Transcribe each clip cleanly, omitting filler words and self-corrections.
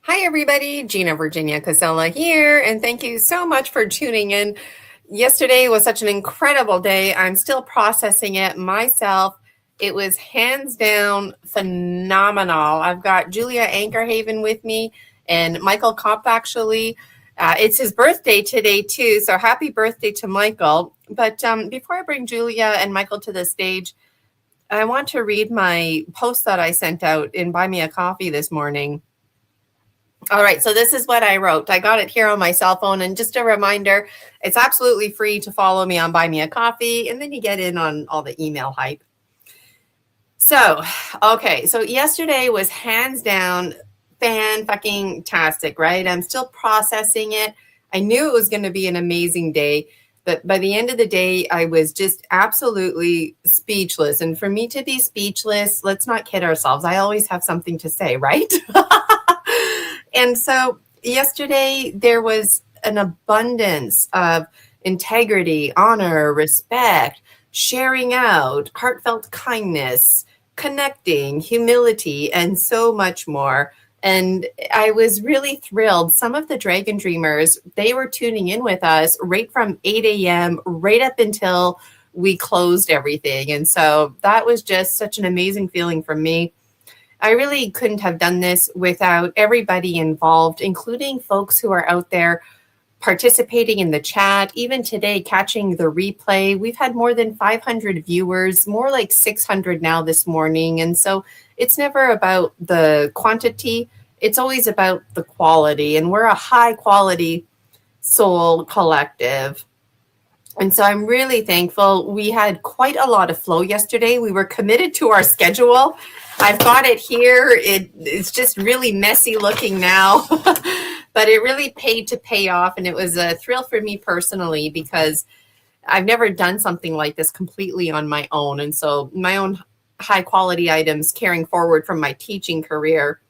Hi, everybody. Gina Virginia Casella here, and thank you so much for tuning in. Yesterday was such an incredible day. I'm still processing it myself. It was hands down phenomenal. I've got Julia Ankerhaven with me and Michael Kopp, actually. It's his birthday today, too, so happy birthday to Michael. But before I bring Julia and Michael to the stage, I want to read my post that I sent out in Buy Me a Coffee this morning. All right, so this is what I wrote. I got it here on my cell phone. And just a reminder, it's absolutely free to follow me on Buy Me a Coffee, and then you get in on all the email hype. So yesterday was hands down fan-fucking-tastic, right? I'm still processing it. I knew it was going to be an amazing day, but by the end of the day, I was just absolutely speechless. And for me to be speechless, let's not kid ourselves. I always have something to say, right? And so yesterday there was an abundance of integrity, honor, respect, sharing out, heartfelt kindness, connecting, humility, and so much more. And I was really thrilled. Some of the Dragon Dreamers, they were tuning in with us right from 8 a.m. right up until we closed everything. And so that was just such an amazing feeling for me. I really couldn't have done this without everybody involved, including folks who are out there participating in the chat. Even today, catching the replay, we've had more than 500 viewers, more like 600 now this morning. And so it's never about the quantity, it's always about the quality. And we're a high quality soul collective. And so I'm really thankful. We had quite a lot of flow yesterday. We were committed to our schedule. I've got it here. It's just really messy looking now, but it really paid to pay off. And it was a thrill for me personally because I've never done something like this completely on my own. And so my own high quality items carrying forward from my teaching career.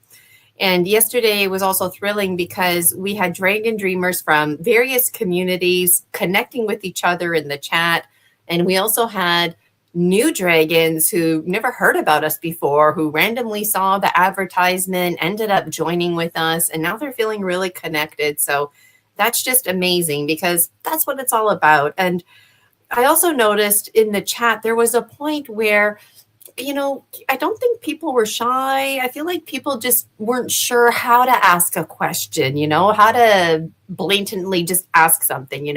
And yesterday was also thrilling because we had Dragon Dreamers from various communities connecting with each other in the chat. And we also had new dragons who never heard about us before, who randomly saw the advertisement, ended up joining with us, and now they're feeling really connected. So that's just amazing because that's what it's all about. And I also noticed in the chat, there was a point where I don't think people were shy. I feel like people just weren't sure how to ask a question, how to blatantly just ask something,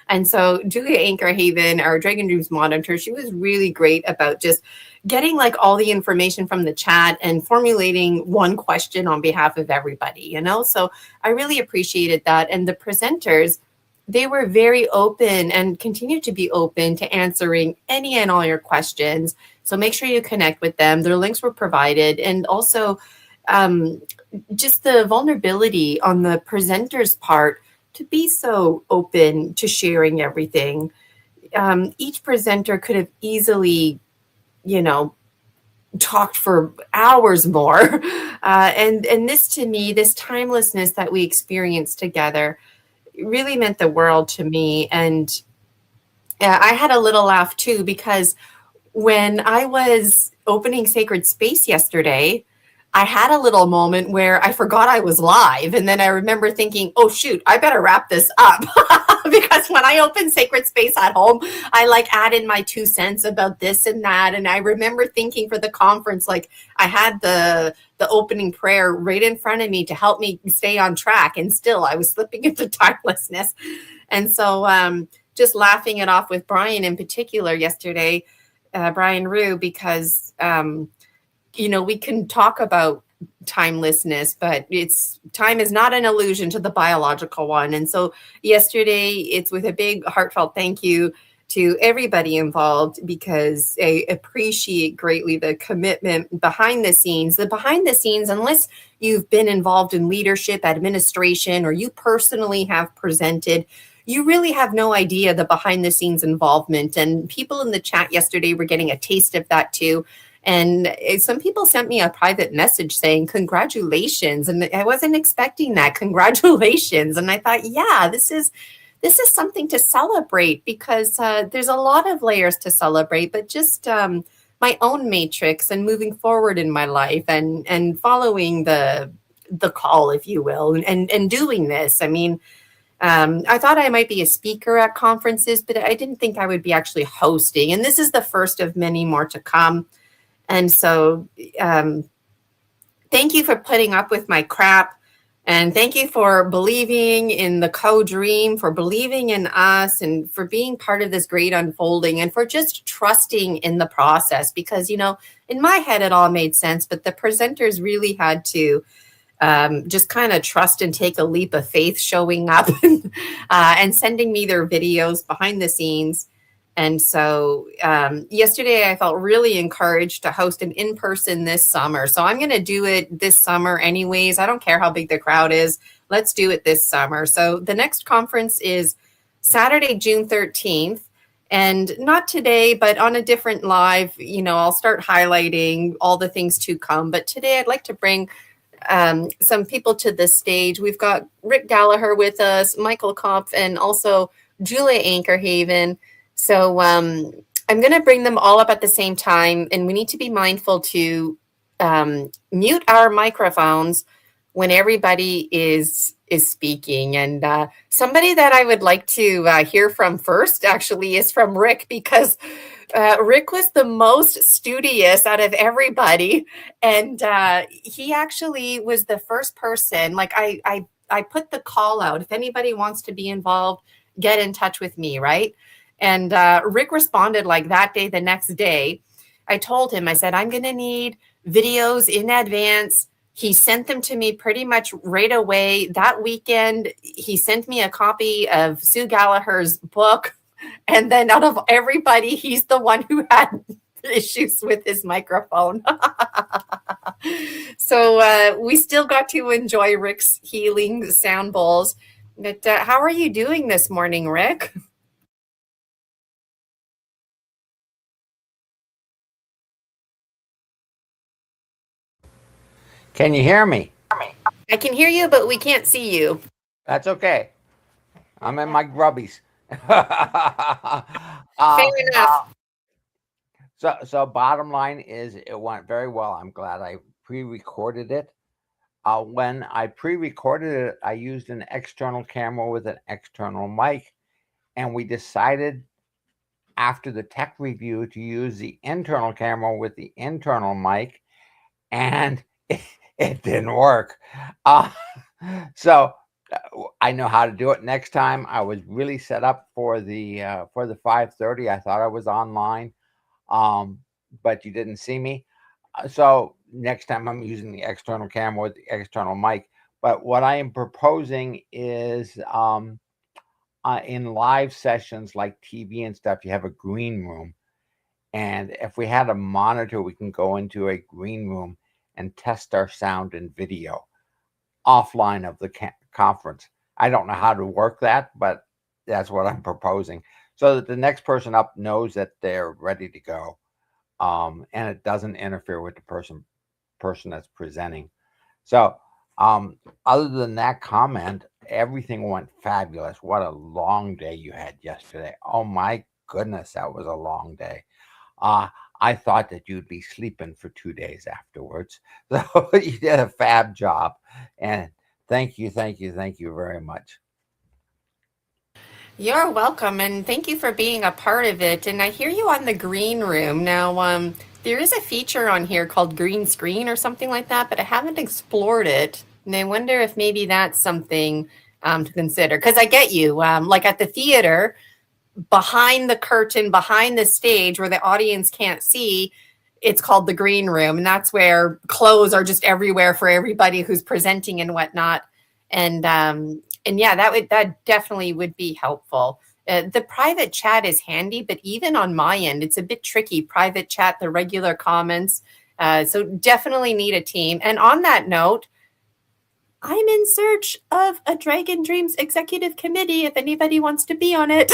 And so Julia Ankerhaven, our Dragon Dreams monitor, she was really great about just getting like all the information from the chat and formulating one question on behalf of everybody, So I really appreciated that. And the presenters, they were very open and continue to be open to answering any and all your questions. So make sure you connect with them. Their links were provided. And also just the vulnerability on the presenter's part to be so open to sharing everything. Each presenter could have easily, talked for hours more. And this, to me, this timelessness that we experienced together really meant the world to me. And I had a little laugh too, because when I was opening Sacred Space yesterday, I had a little moment where I forgot I was live. And then I remember thinking, oh, shoot, I better wrap this up. Because when I open Sacred Space at home, I like add in my 2 cents about this and that. And I remember thinking for the conference, like I had the opening prayer right in front of me to help me stay on track. And still I was slipping into timelessness. And so just laughing it off with Brian in particular yesterday, Brian Rue, because we can talk about timelessness, but time is not an illusion to the biological one. And so yesterday, it's with a big heartfelt thank you to everybody involved, because I appreciate greatly the commitment behind the scenes. The behind the scenes, unless you've been involved in leadership, administration, or you personally have presented, you really have no idea the behind the scenes involvement. And people in the chat yesterday were getting a taste of that too. And some people sent me a private message saying, congratulations. And I wasn't expecting that. Congratulations. And I thought, yeah, this is something to celebrate, because there's a lot of layers to celebrate, but just my own matrix and moving forward in my life and following the the call, if you will, and doing this. I mean, I thought I might be a speaker at conferences, but I didn't think I would be actually hosting. And this is the first of many more to come. And so, thank you for putting up with my crap. And thank you for believing in the co-dream, for believing in us, and for being part of this great unfolding, and for just trusting in the process. Because, you know, in my head, it all made sense, but the presenters really had to just kind of trust and take a leap of faith, showing up and sending me their videos behind the scenes. And so yesterday I felt really encouraged to host an in-person this summer. So I'm going to do it this summer anyways. I don't care how big the crowd is. Let's do it this summer. So the next conference is Saturday, June 13th. And not today, but on a different live, you know, I'll start highlighting all the things to come. But today I'd like to bring some people to the stage. We've got Rick Gallagher with us, Michael Kopf, and also Julia Ankerhaven. So I'm going to bring them all up at the same time, and we need to be mindful to mute our microphones when everybody is speaking. And somebody that I would like to hear from first actually is from Rick, because Rick was the most studious out of everybody, and he actually was the first person. Like I put the call out. If anybody wants to be involved, get in touch with me, right? And Rick responded like that day, the next day. I told him, I said, I'm going to need videos in advance. He sent them to me pretty much right away. That weekend, he sent me a copy of Sue Gallagher's book. And then out of everybody, he's the one who had issues with his microphone. So we still got to enjoy Rick's healing sound bowls. But how are you doing this morning, Rick? Can you hear me? I can hear you, but we can't see you. That's okay. I'm in my grubbies. Fair enough. So bottom line is it went very well. I'm glad I pre-recorded it. When I pre-recorded it, I used an external camera with an external mic, and we decided after the tech review to use the internal camera with the internal mic, and it didn't work. So I know how to do it next time. I was really set up for the 5:30. I thought I was online, but you didn't see me. So next time I'm using the external camera with the external mic. But what I am proposing is in live sessions like TV and stuff, you have a green room. And if we had a monitor, we can go into a green room and test our sound and video offline of the conference. I don't know how to work that, but that's what I'm proposing, so that the next person up knows that they're ready to go, and it doesn't interfere with the person that's presenting. So, other than that comment, everything went fabulous. What a long day you had yesterday! Oh my goodness, that was a long day. Uh, I thought that you'd be sleeping for 2 days afterwards. So you did a fab job. And thank you, thank you, thank you very much. You're welcome, and thank you for being a part of it. And I hear you on the green room. Now, there is a feature on here called green screen or something like that, but I haven't explored it. And I wonder if maybe that's something to consider. Because I get you, like at the theater, behind the curtain, behind the stage where the audience can't see, it's called the green room. And that's where clothes are just everywhere for everybody who's presenting and whatnot. And yeah, that definitely would be helpful. The private chat is handy, but even on my end, it's a bit tricky. Private chat, the regular comments. So definitely need a team. And on that note, I'm in search of a Dragon Dreams executive committee if anybody wants to be on it.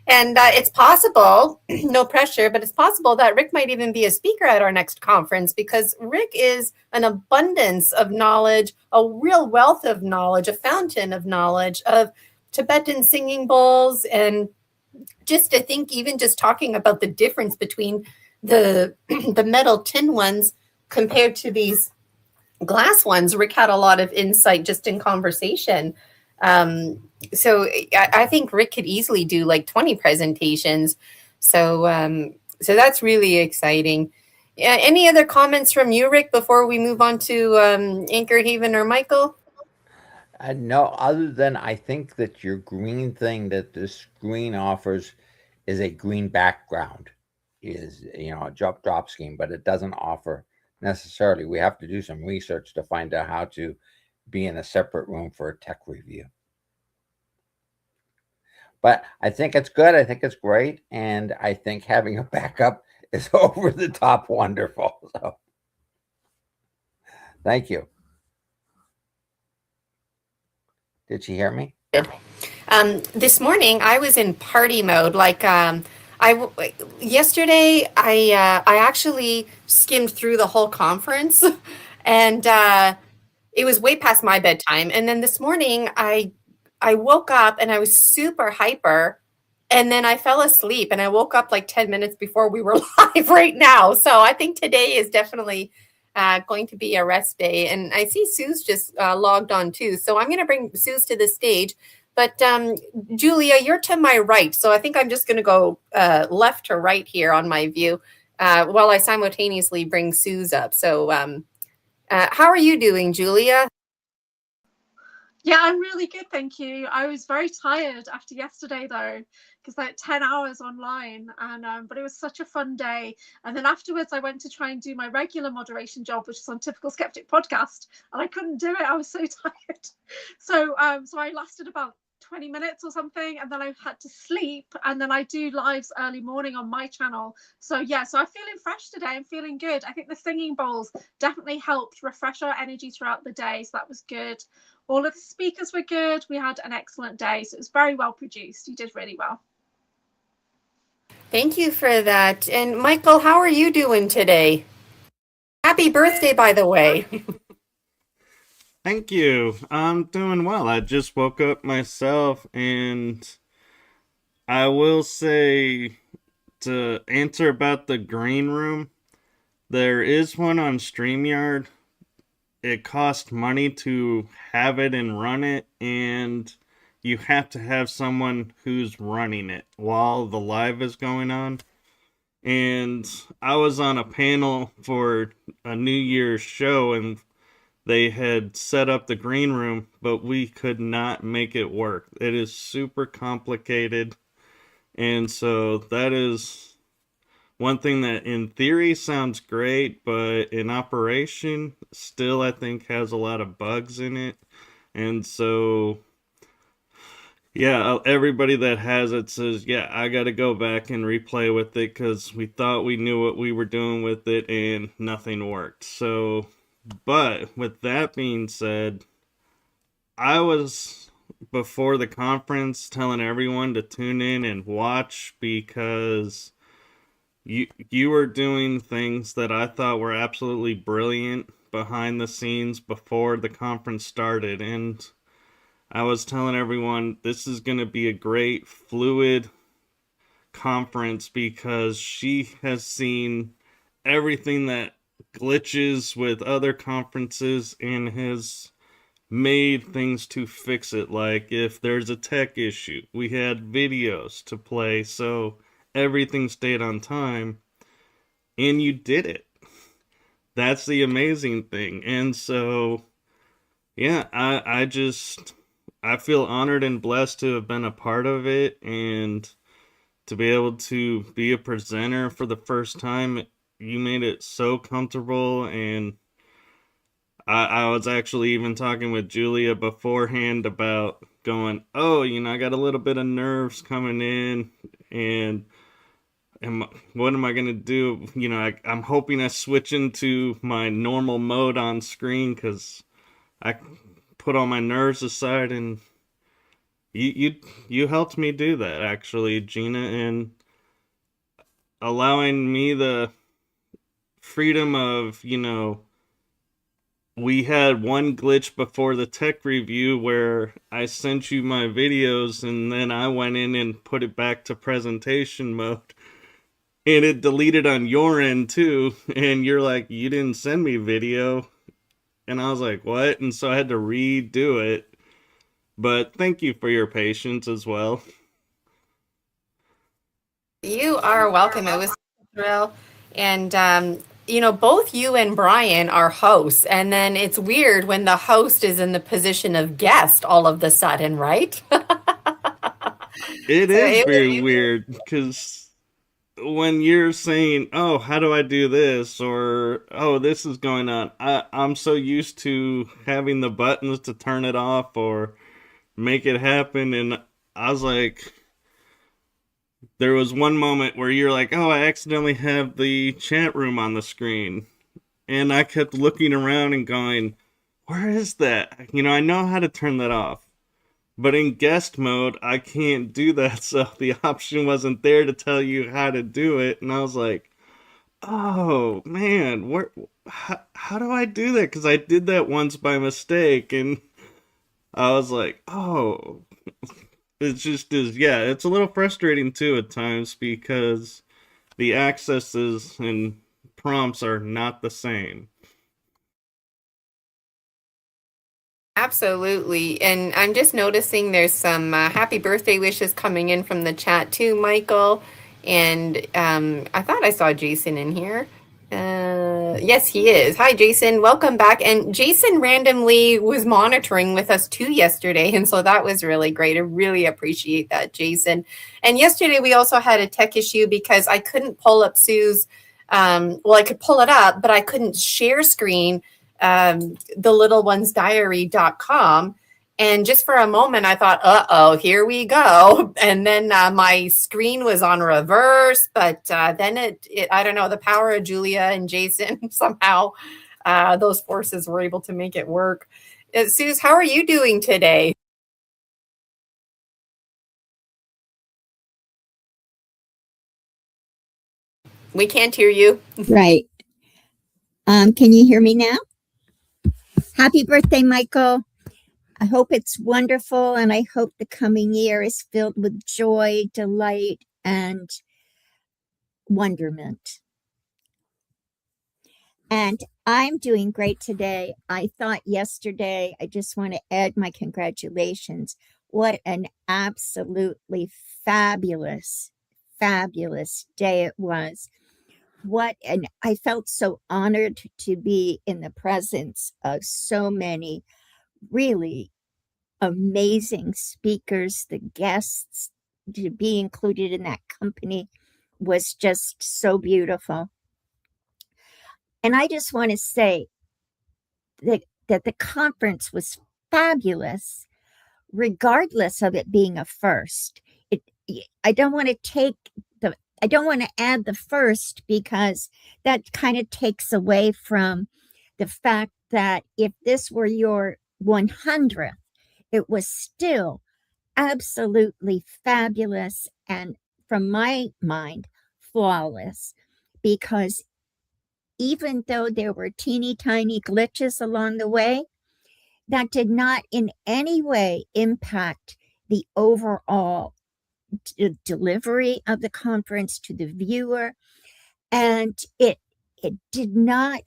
And it's possible, no pressure, but it's possible that Rick might even be a speaker at our next conference, because Rick is an abundance of knowledge, a real wealth of knowledge, a fountain of knowledge of Tibetan singing bowls. And just I think even just talking about the difference between the the metal tin ones compared to these glass ones, Rick had a lot of insight just in conversation. Um, so I think Rick could easily do like 20 presentations. So that's really exciting. Yeah, any other comments from you, Rick, before we move on to Anchor Haven or Michael? No, other than I think that your green thing that this screen offers is a green background, is a drop scheme, but it doesn't offer necessarily. We have to do some research to find out how to be in a separate room for a tech review. But I think it's good. I think it's great, and I think having a backup is over the top wonderful. So, thank you. Did she hear me? This morning I was in party mode. I yesterday I actually skimmed through the whole conference, and it was way past my bedtime. And then this morning I woke up and I was super hyper, and then I fell asleep and I woke up like 10 minutes before we were live right now. So I think today is definitely going to be a rest day. And I see Sue's just logged on too. So I'm going to bring Sue's to the stage. But Julia, you're to my right. So I think I'm just going to go left to right here on my view while I simultaneously bring Sue's up. So how are you doing, Julia? Yeah, I'm really good, thank you. I was very tired after yesterday though, because like 10 hours online, and but it was such a fun day. And then afterwards I went to try and do my regular moderation job, which is on Typical Skeptic podcast, and I couldn't do it. I was so tired. So I lasted about 20 minutes or something, and then I had to sleep, and then I do lives early morning on my channel. So yeah, so I'm feeling fresh today. I'm feeling good. I think the singing bowls definitely helped refresh our energy throughout the day, so that was good. All of the speakers were good. We had an excellent day. So it was very well produced. You did really well. Thank you for that. And Michael, how are you doing today? Happy birthday, by the way. Thank you. I'm doing well. I just woke up myself, and I will say, to answer about the green room, there is one on StreamYard. It costs money to have it and run it, and you have to have someone who's running it while the live is going on. And I was on a panel for a New Year's show, and they had set up the green room, but we could not make it work. It is super complicated. And so that is one thing that in theory sounds great, but in operation still I think has a lot of bugs in it. And so yeah, everybody that has it says, yeah, I got to go back and replay with it because we thought we knew what we were doing with it and nothing worked. So, but with that being said, I was before the conference telling everyone to tune in and watch because you were doing things that I thought were absolutely brilliant behind the scenes before the conference started, and I was telling everyone this is going to be a great fluid conference because she has seen everything that glitches with other conferences and has made things to fix it. Like if there's a tech issue, we had videos to play so everything stayed on time, and you did it. That's the amazing thing. And so yeah, I feel honored and blessed to have been a part of it, and to be able to be a presenter for the first time. You made it so comfortable, and I was actually even talking with Julia beforehand about going, oh, I got a little bit of nerves coming in, and what am I going to do? I'm hoping I switch into my normal mode on screen because I put all my nerves aside, and you helped me do that, actually, Gina, and allowing me the freedom of, we had one glitch before the tech review where I sent you my videos and then I went in and put it back to presentation mode. And it deleted on your end too. And you're like, you didn't send me video. And I was like, what? And so I had to redo it. But thank you for your patience as well. You are welcome. It was a thrill. And, both you and Brian are hosts. And then it's weird when the host is in the position of guest all of the sudden, right? It So is it very weird because when you're saying, oh, how do I do this? Or, oh, this is going on. I'm so used to having the buttons to turn it off or make it happen. And I was like, there was one moment where you're like, oh, I accidentally have the chat room on the screen. And I kept looking around and going, where is that? I know how to turn that off. But in guest mode, I can't do that, so the option wasn't there to tell you how to do it. And I was like, oh, man, how do I do that? Because I did that once by mistake, and I was like, oh, it just is, yeah, it's a little frustrating too at times because the accesses and prompts are not the same. Absolutely. And I'm just noticing there's some happy birthday wishes coming in from the chat too, Michael. And I thought I saw Jason in here. Yes, he is. Hi, Jason. Welcome back. And Jason randomly was monitoring with us too yesterday. And so that was really great. I really appreciate that, Jason. And yesterday we also had a tech issue because I couldn't pull up Sue's, I could pull it up, but I couldn't share screen the little one's diary.com. And just for a moment, I thought, here we go. And then my screen was on reverse, but then I don't know, the power of Julia and Jason, somehow those forces were able to make it work. Suze, how are you doing today? We can't hear you. Right. Can you hear me now? Happy birthday, Michael. I hope it's wonderful, and I hope the coming year is filled with joy, delight, and wonderment. And I'm doing great today. I thought yesterday, I just want to add my congratulations. What an absolutely fabulous, fabulous day it was. And I felt so honored to be in the presence of so many really amazing speakers. The guests, to be included in that company was just so beautiful. And I just want to say that the conference was fabulous, regardless of it being a first. I don't want to add the first because that kind of takes away from the fact that if this were your 100th, it was still absolutely fabulous and, from my mind, flawless, because even though there were teeny tiny glitches along the way, that did not in any way impact the overall delivery of the conference to the viewer, and it did not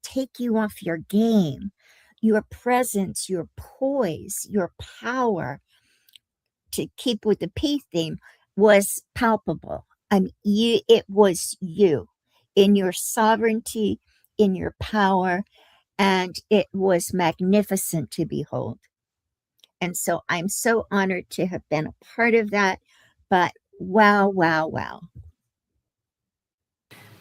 take you off your game. Your presence, your poise, your power, to keep with the P theme, was palpable. It was you in your sovereignty, in your power, and it was magnificent to behold. And so I'm so honored to have been a part of that. But wow, wow, wow.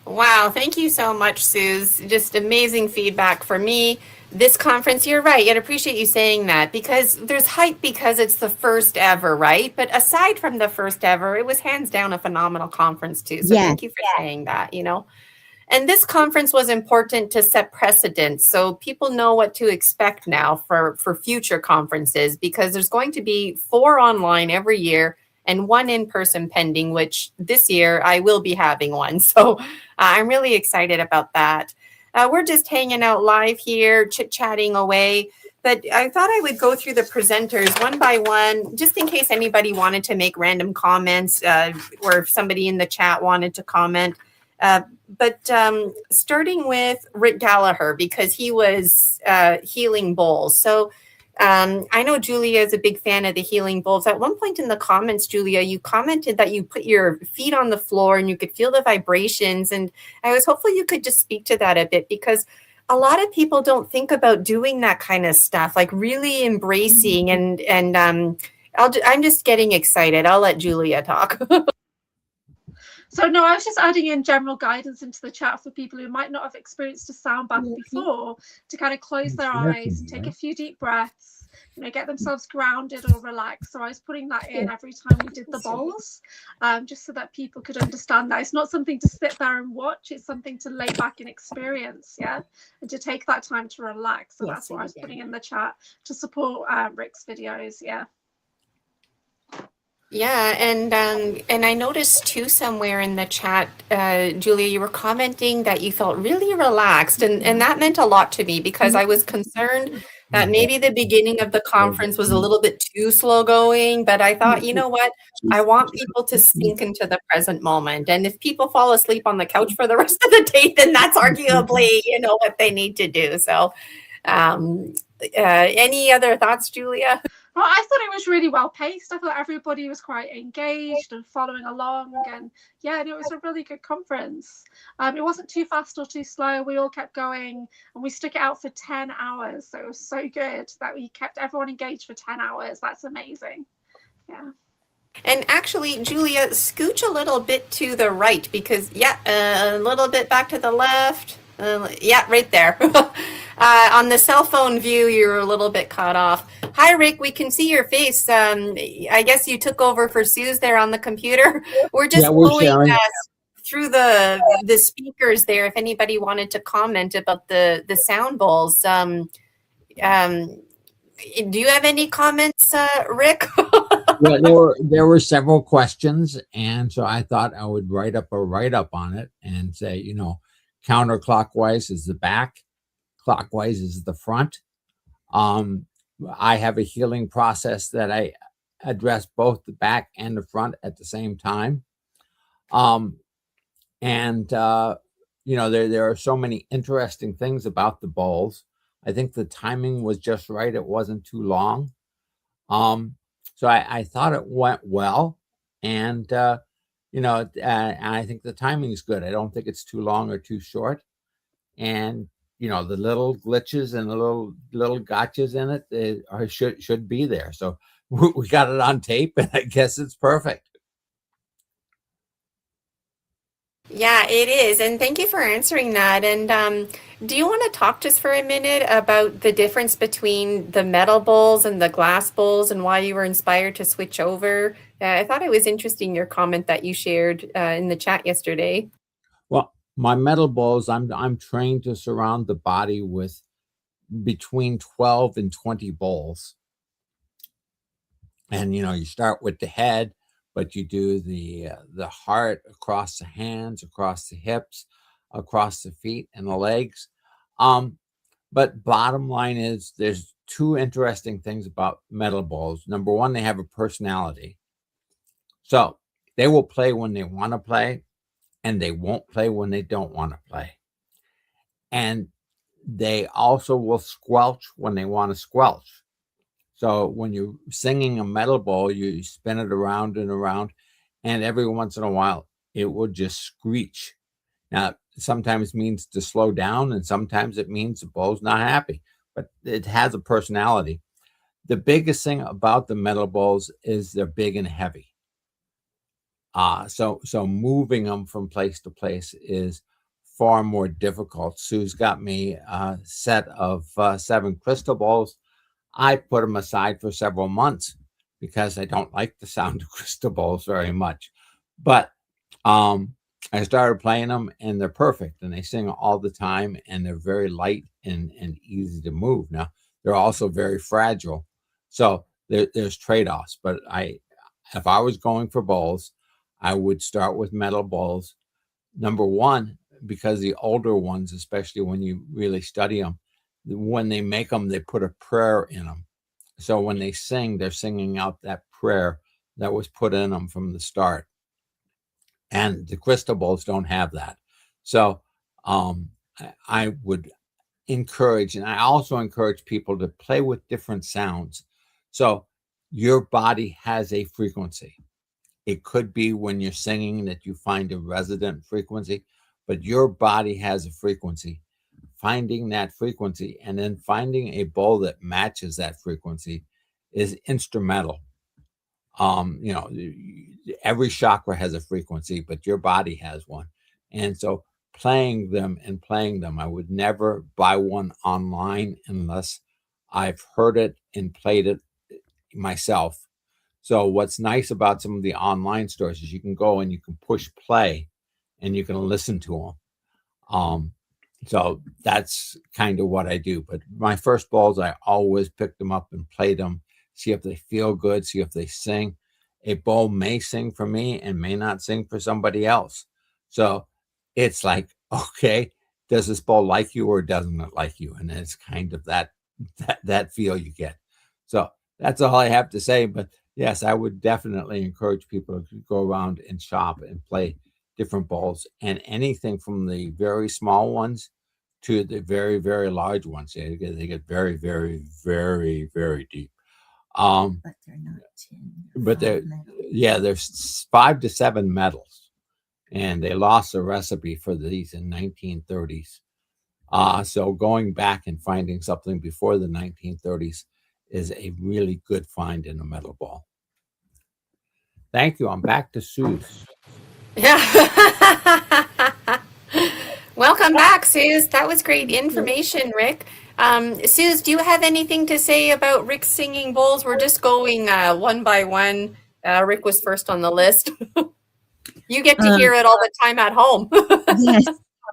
Wow, thank you so much, Suze. Just amazing feedback for me. This conference, you're right. I'd appreciate you saying that because there's hype because it's the first ever, right? But aside from the first ever, it was hands down a phenomenal conference too. So thank you for saying that, And this conference was important to set precedents so people know what to expect now for future conferences, because there's going to be 4 online every year and 1 in-person pending, which this year I will be having one. So I'm really excited about that. We're just hanging out live here, chit-chatting away. But I thought I would go through the presenters one by one, just in case anybody wanted to make random comments or if somebody in the chat wanted to comment. But starting with Rick Gallagher, because he was healing bowls. So I know Julia is a big fan of the healing bowls. At one point in the comments, Julia, you commented that you put your feet on the floor and you could feel the vibrations. And I was hopeful you could just speak to that a bit, because a lot of people don't think about doing that kind of stuff, like really embracing and I'm just getting excited. I'll let Julia talk. So no, I was just adding in general guidance into the chat for people who might not have experienced a sound bath before, to kind of close their eyes and take a few deep breaths, get themselves grounded or relaxed. So I was putting that in every time we did the bowls, just so that people could understand that it's not something to sit there and watch, it's something to lay back and experience, and to take that time to relax. So that's what I was putting in the chat to support Rick's videos. Yeah, and I noticed too somewhere in the chat, Julia, you were commenting that you felt really relaxed, and that meant a lot to me, because I was concerned that maybe the beginning of the conference was a little bit too slow going, but I thought, you know what, I want people to sink into the present moment, and if people fall asleep on the couch for the rest of the day, then that's arguably, what they need to do. So, any other thoughts, Julia? Well, I thought it was really well paced. I thought everybody was quite engaged and following along, and it was a really good conference. It wasn't too fast or too slow. We all kept going, and we stuck it out for 10 hours. So it was so good that we kept everyone engaged for 10 hours. That's amazing. Yeah. And actually, Julia, scooch a little bit to the right, because, a little bit back to the left. Right there. On the cell phone view, you're a little bit cut off. Hi, Rick. We can see your face. I guess you took over for Suze there on the computer. We're just going through the speakers there. If anybody wanted to comment about the sound bowls, do you have any comments, Rick? There were several questions, and so I thought I would write up a write-up on it and say, counterclockwise is the back, clockwise is the front. I have a healing process that I address both the back and the front at the same time. There are so many interesting things about the bowls. I think the timing was just right. It wasn't too long. So I thought it went well, and and I think the timing is good. I don't think it's too long or too short. And the little glitches and the little gotchas in it should be there. So we got it on tape, and I guess it's perfect. Yeah, it is. And thank you for answering that. And do you want to talk just for a minute about the difference between the metal bowls and the glass bowls, and why you were inspired to switch over? I thought it was interesting, your comment that you shared in the chat yesterday. Well, my metal bowls, I'm trained to surround the body with between 12 and 20 bowls. And, you start with the head, but you do the heart across the hands, across the hips, across the feet and the legs. But bottom line is, there's two interesting things about metal bowls. Number one, they have a personality. So they will play when they want to play, and they won't play when they don't want to play. And they also will squelch when they want to squelch. So when you're singing a metal bowl, you spin it around and around, and every once in a while, it will just screech. Now, sometimes it means to slow down, and sometimes it means the bowl's not happy, but it has a personality. The biggest thing about the metal bowls is they're big and heavy. So moving them from place to place is far more difficult. Sue's got me a set of 7 crystal bowls. I put them aside for several months because I don't like the sound of crystal bowls very much. But I started playing them, and they're perfect, and they sing all the time, and they're very light and easy to move. Now, they're also very fragile. So there's trade-offs. But if I was going for bowls, I would start with metal bowls. Number one, because the older ones, especially when you really study them, when they make them, they put a prayer in them. So when they sing, they're singing out that prayer that was put in them from the start. And the crystal bowls don't have that. So I would encourage, and I also encourage people to play with different sounds. So your body has a frequency. It could be when you're singing that you find a resonant frequency, but your body has a frequency. Finding that frequency and then finding a bowl that matches that frequency is instrumental. You know, every chakra has a frequency, but your body has one. And so playing them, I would never buy one online unless I've heard it and played it myself. So what's nice about some of the online stores is you can go and you can push play and you can listen to them. So that's kind of what I do. But my first balls, I always pick them up and play them, see if they feel good, see if they sing. A bowl may sing for me and may not sing for somebody else. So it's like, okay, does this bowl like you or doesn't it like you? And it's kind of that feel you get. So that's all I have to say. But yes, I would definitely encourage people to go around and shop and play different bowls, and anything from the very small ones to the very, very large ones. They get very, very, very, very deep. But they're not tin. But there's 5 to 7 metals, and they lost the recipe for these in 1930s. So going back and finding something before the 1930s is a really good find in a metal ball. Thank you. I'm back to Suze. Yeah. Welcome back, Suze. That was great information, Rick. Suze, do you have anything to say about Rick's singing bowls? We're just going one by one. Rick was first on the list. You get to hear it all the time at home.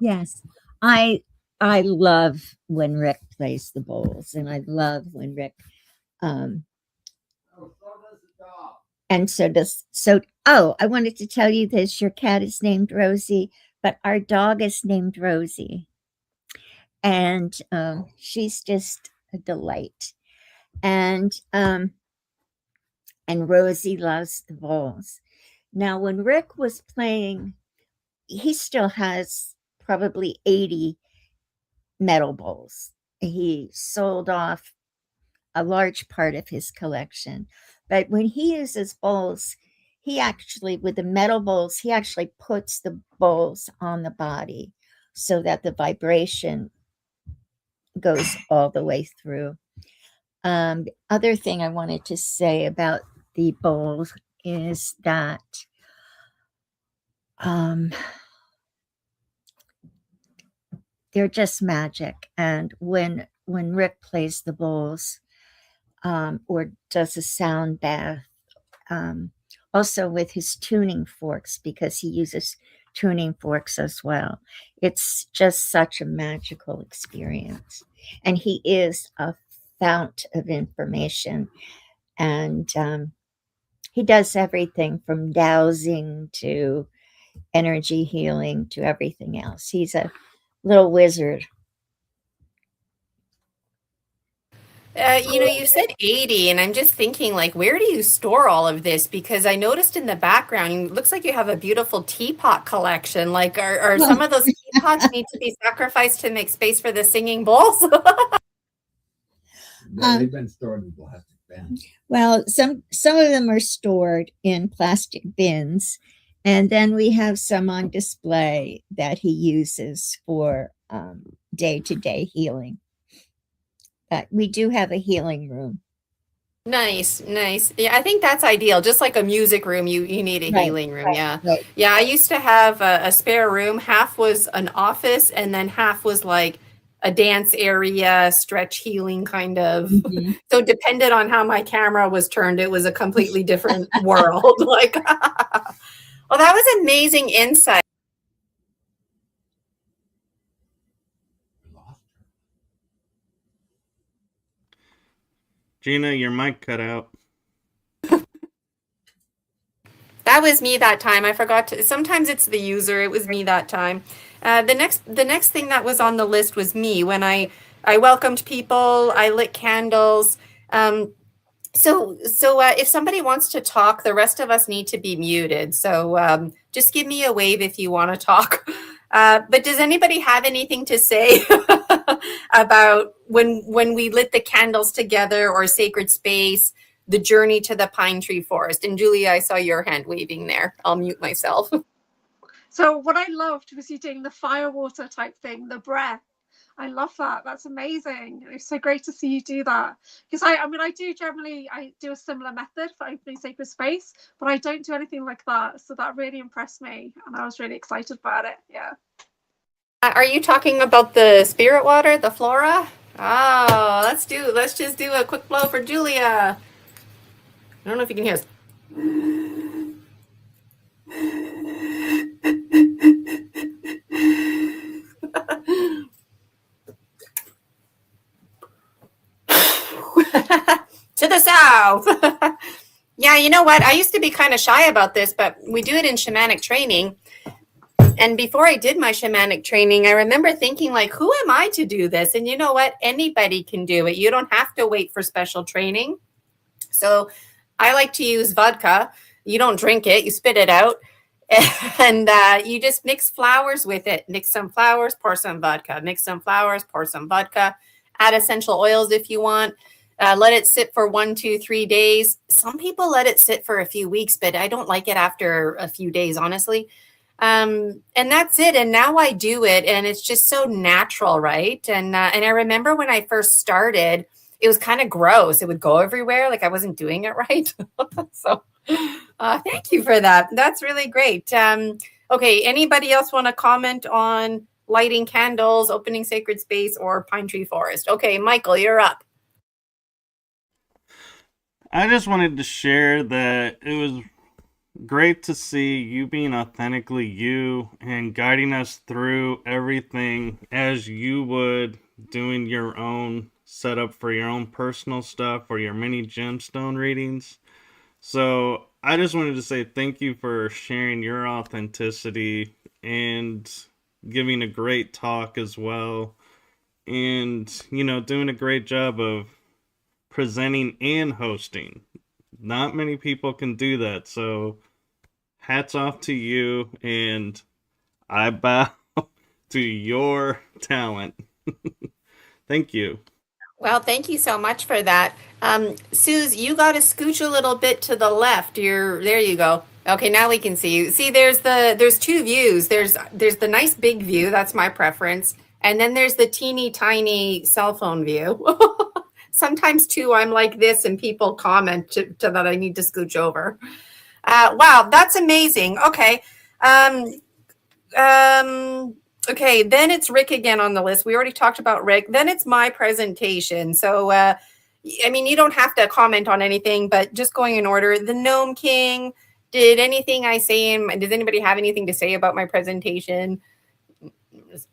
Yes. I love when Rick plays the bowls, and I love when Rick and I wanted to tell you this. Your cat is named Rosie, but our dog is named Rosie. And she's just a delight. And Rosie loves the bowls. Now, when Rick was playing, he still has probably 80 metal bowls. He sold off a large part of his collection. But when he uses bowls, with the metal bowls, he actually puts the bowls on the body so that the vibration goes all the way through. The other thing I wanted to say about the bowls is that they're just magic. And when Rick plays the bowls, or does a sound bath, also with his tuning forks, because he uses tuning forks as well. It's just such a magical experience. And he is a fount of information. And he does everything from dowsing to energy healing to everything else. He's a little wizard. You said 80, and I'm just thinking, like, where do you store all of this? Because I noticed in the background, it looks like you have a beautiful teapot collection. Like, are some of those teapots need to be sacrificed to make space for the singing bowls? They've been stored in plastic bins. Well, some of them are stored in plastic bins, and then we have some on display that he uses for day-to-day healing. But we do have a healing room. Nice. Yeah, I think that's ideal. Just like a music room, you need a healing room. Yeah. Right. Yeah, I used to have a spare room. Half was an office, and then half was like a dance area, stretch healing kind of. Mm-hmm. So depended on how my camera was turned, it was a completely different world. Like, well, that was amazing insight. Gina, your mic cut out. That was me that time. I forgot to. Sometimes it's the user. It was me that time. The next thing that was on the list was me. When I welcomed people, I lit candles. So if somebody wants to talk, the rest of us need to be muted. So just give me a wave if you want to talk. But does anybody have anything to say about when we lit the candles together, or sacred space, the journey to the pine tree forest? And Julia, I saw your hand waving there. I'll mute myself. So what I loved was you doing the fire water type thing, the breath. I love that. That's amazing. It's so great to see you do that. Because I do a similar method for opening sacred space, but I don't do anything like that. So that really impressed me, and I was really excited about it. Yeah. Are you talking about the spirit water, the flora? Oh, let's just do a quick blow for Julia. I don't know if you can hear us. To the south. Yeah, you know what? I used to be kind of shy about this, but we do it in shamanic training. And before I did my shamanic training, I remember thinking, like, who am I to do this? And you know what? Anybody can do it. You don't have to wait for special training. So I like to use vodka. You don't drink it, you spit it out. And you just mix flowers with it. Mix some flowers, pour some vodka. Mix some flowers, pour some vodka. Add essential oils if you want. Let it sit for 1, 2, 3 days. Some people let it sit for a few weeks, but I don't like it after a few days, honestly. And that's it. And now I do it, and it's just so natural, right? And I remember when I first started, it was kind of gross. It would go everywhere, like I wasn't doing it right. So thank you for that. That's really great. Okay, anybody else want to comment on lighting candles, opening sacred space, or pine tree forest? Okay, Michael, you're up. I just wanted to share that it was great to see you being authentically you and guiding us through everything as you would, doing your own setup for your own personal stuff or your mini gemstone readings. So I just wanted to say thank you for sharing your authenticity and giving a great talk as well. And, doing a great job of presenting and hosting. Not many people can do that, so hats off to you, and I bow to your talent. Thank you. Well, thank you so much for that. Suze, you got to scooch a little bit to the left. There you go. Okay, now we can see you. See, there's two views. There's the nice big view, that's my preference. And then there's the teeny tiny cell phone view. Sometimes too, I'm like this and people comment to that I need to scooch over. Wow, that's amazing. Okay. Okay, then it's Rick again on the list. We already talked about Rick. Then it's my presentation. So, I mean, you don't have to comment on anything, but just going in order. The Gnome King, did anything I say, does anybody have anything to say about my presentation?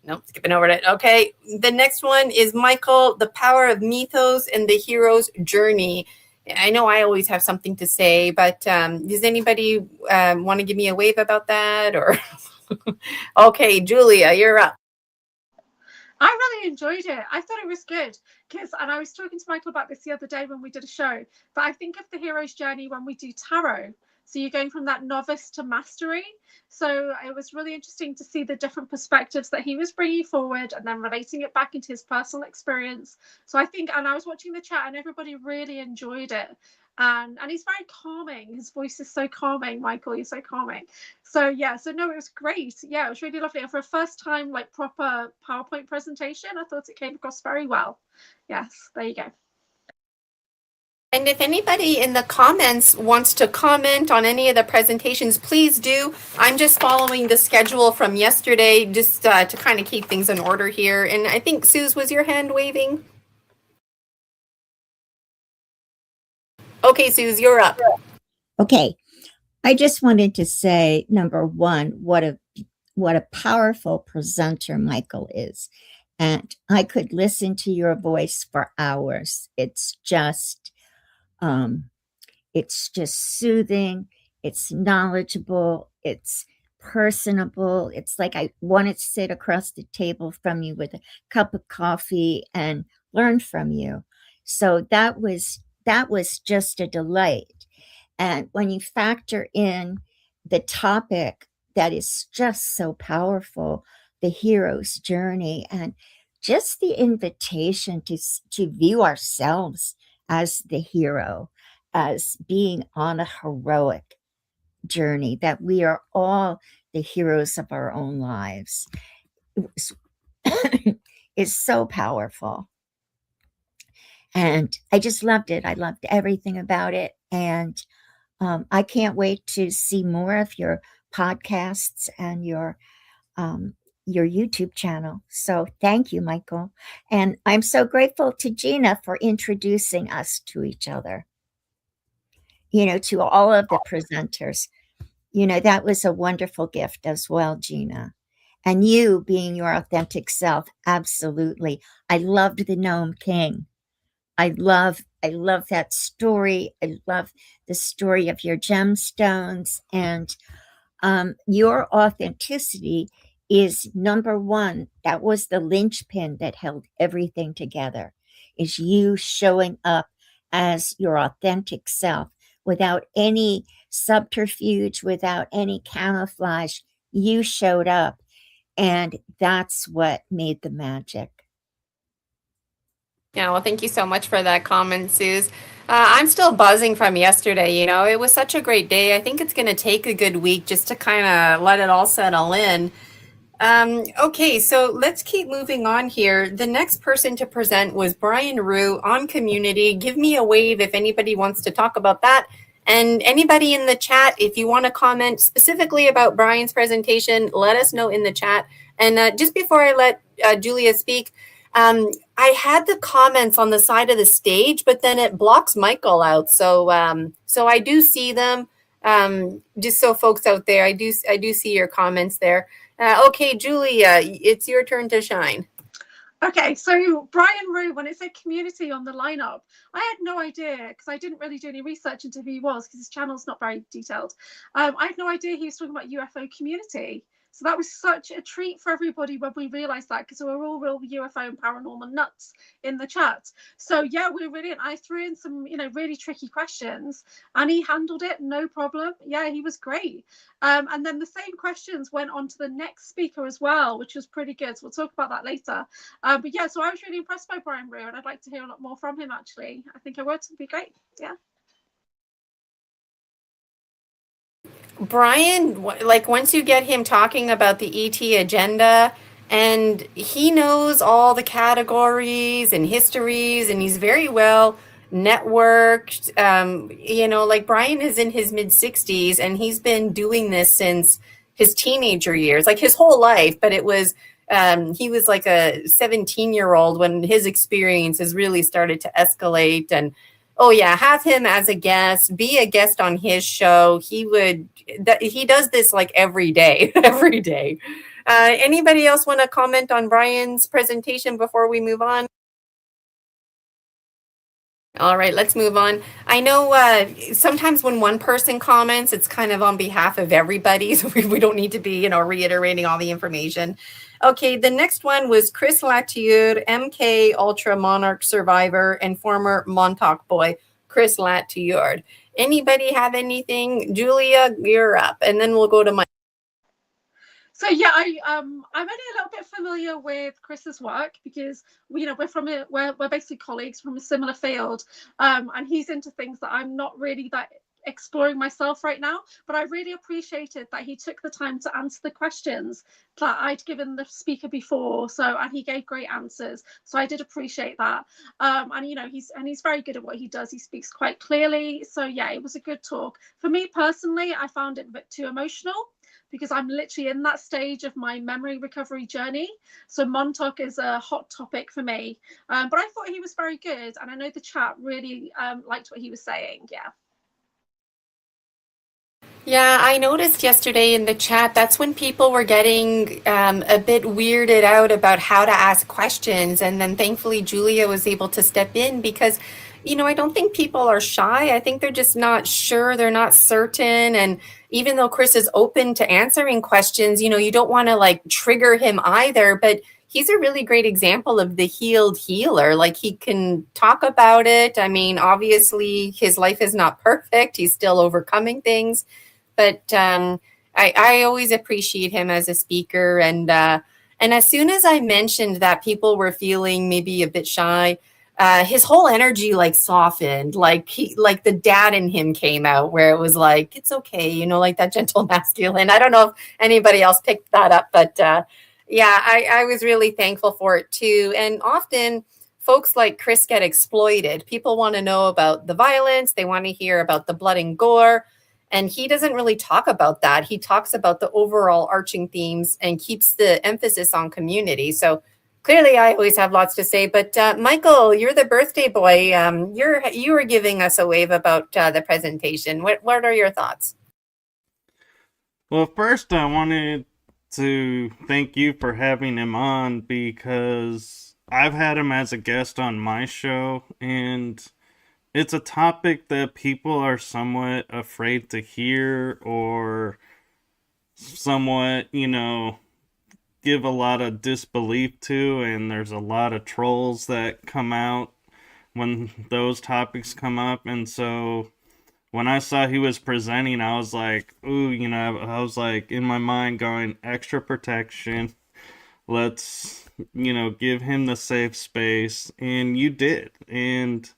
Nope, skipping over it. Okay, the next one is Michael, the power of mythos and the hero's journey. I know I always have something to say, but does anybody want to give me a wave about that? Or okay, Julia, you're up. I really enjoyed it. I thought it was good and I was talking to Michael about this the other day when we did a show, but I think of the hero's journey when we do tarot. So you're going from that novice to mastery. So it was really interesting to see the different perspectives that he was bringing forward and then relating it back into his personal experience. So I think, and I was watching the chat and everybody really enjoyed it. And he's very calming. His voice is so calming, Michael. You're so calming. So yeah, so no, it was great. Yeah, it was really lovely. And for a first time, like proper PowerPoint presentation, I thought it came across very well. Yes, there you go. And if anybody in the comments wants to comment on any of the presentations, please do. I'm just following the schedule from yesterday just to kind of keep things in order here. And I think, Suze, was your hand waving? Okay, Suze, you're up. Okay. I just wanted to say, number one, what a powerful presenter Michael is. And I could listen to your voice for hours. It's just soothing. It's knowledgeable. It's personable. It's like I wanted to sit across the table from you with a cup of coffee and learn from you. So that was just a delight. And when you factor in the topic that is just so powerful, the hero's journey, and just the invitation to view ourselves as the hero, as being on a heroic journey, that we are all the heroes of our own lives is so powerful. And I just loved it. I loved everything about it. And I can't wait to see more of your podcasts and your YouTube channel. So thank you, Michael. And I'm so grateful to Gina for introducing us to each other, to all of the presenters. That was a wonderful gift as well, Gina. And you being your authentic self, absolutely. I loved the Gnome King. I love that story. I love the story of your gemstones, and your authenticity is number one. That was the linchpin that held everything together, is you showing up as your authentic self without any subterfuge, without any camouflage. You showed up, and that's what made the magic. Yeah, well, thank you so much for that comment, Suze. I'm still buzzing from yesterday. It was such a great day. I think it's going to take a good week just to kind of let it all settle in. Okay, so let's keep moving on here. The next person to present was Brian Rue on community. Give me a wave if anybody wants to talk about that. And anybody in the chat, if you want to comment specifically about Brian's presentation, let us know in the chat. And just before I let Julia speak, I had the comments on the side of the stage, but then it blocks Michael out. So I do see them. Just so folks out there, I do see your comments there. Okay, Julia, it's your turn to shine. Okay, so Brian Rue, when it said community on the lineup, I had no idea, because I didn't really do any research into who he was, because his channel's not very detailed. I had no idea he was talking about UFO community. So that was such a treat for everybody when we realized that, because we were all real UFO and paranormal nuts in the chat. So yeah, we were brilliant. I threw in some, really tricky questions, and he handled it no problem. Yeah, he was great. And then the same questions went on to the next speaker as well, which was pretty good. So we'll talk about that later. But yeah, so I was really impressed by Brian Rue, and I'd like to hear a lot more from him, actually. I think I would. It'd be great. Yeah. Brian, like once you get him talking about the ET agenda, and he knows all the categories and histories, and he's very well networked. Like Brian is in his mid 60s, and he's been doing this since his teenager years, like his whole life. But it was he was like a 17-year-old when his experiences really started to escalate. And oh yeah, have him as a guest, be a guest on his show. He does this like every day, every day. Anybody else want to comment on Brian's presentation before we move on? All right, let's move on. I know sometimes when one person comments, it's kind of on behalf of everybody, so we don't need to be, reiterating all the information. Okay, the next one was Chris Latour, MK Ultra Monarch survivor and former Montauk boy, Chris Latour. Anybody have anything? Julia, you're up, and then we'll go to Mike. So yeah, I'm only a little bit familiar with Chris's work, because we're basically colleagues from a similar field, and he's into things that I'm not really that exploring myself right now. But I really appreciated that he took the time to answer the questions that I'd given the speaker before. And he gave great answers. So I did appreciate that. And he's very good at what he does. He speaks quite clearly. So yeah, it was a good talk. For me personally, I found it a bit too emotional, because I'm literally in that stage of my memory recovery journey. So Montauk is a hot topic for me. But I thought he was very good. And I know the chat really liked what he was saying. Yeah. Yeah, I noticed yesterday in the chat, that's when people were getting a bit weirded out about how to ask questions. And then thankfully, Julia was able to step in because, I don't think people are shy. I think they're just not sure. They're not certain. And even though Chris is open to answering questions, you don't want to like trigger him either. But he's a really great example of the healed healer. Like he can talk about it. I mean, obviously, his life is not perfect. He's still overcoming things. But I always appreciate him as a speaker, and And as soon as I mentioned that people were feeling maybe a bit shy, his whole energy like softened, like the dad in him came out, where it was like, it's okay, you know, like that gentle masculine. I don't know if anybody else picked that up, but yeah, I was really thankful for it too. And often folks like Chris get exploited. People want to know about the violence, they want to hear about the blood and gore. And he doesn't really talk about that. He talks about the overall arching themes and keeps the emphasis on community. So clearly, I always have lots to say. But Michael, you're the birthday boy. You were giving us a wave about the presentation. What are your thoughts? Well, first, I wanted to thank you for having him on, because I've had him as a guest on my show, and it's a topic that people are somewhat afraid to hear, or somewhat, give a lot of disbelief to, and there's a lot of trolls that come out when those topics come up. And so when I saw he was presenting, I was like, ooh, I was like in my mind going, extra protection. Let's, give him the safe space. And you did. And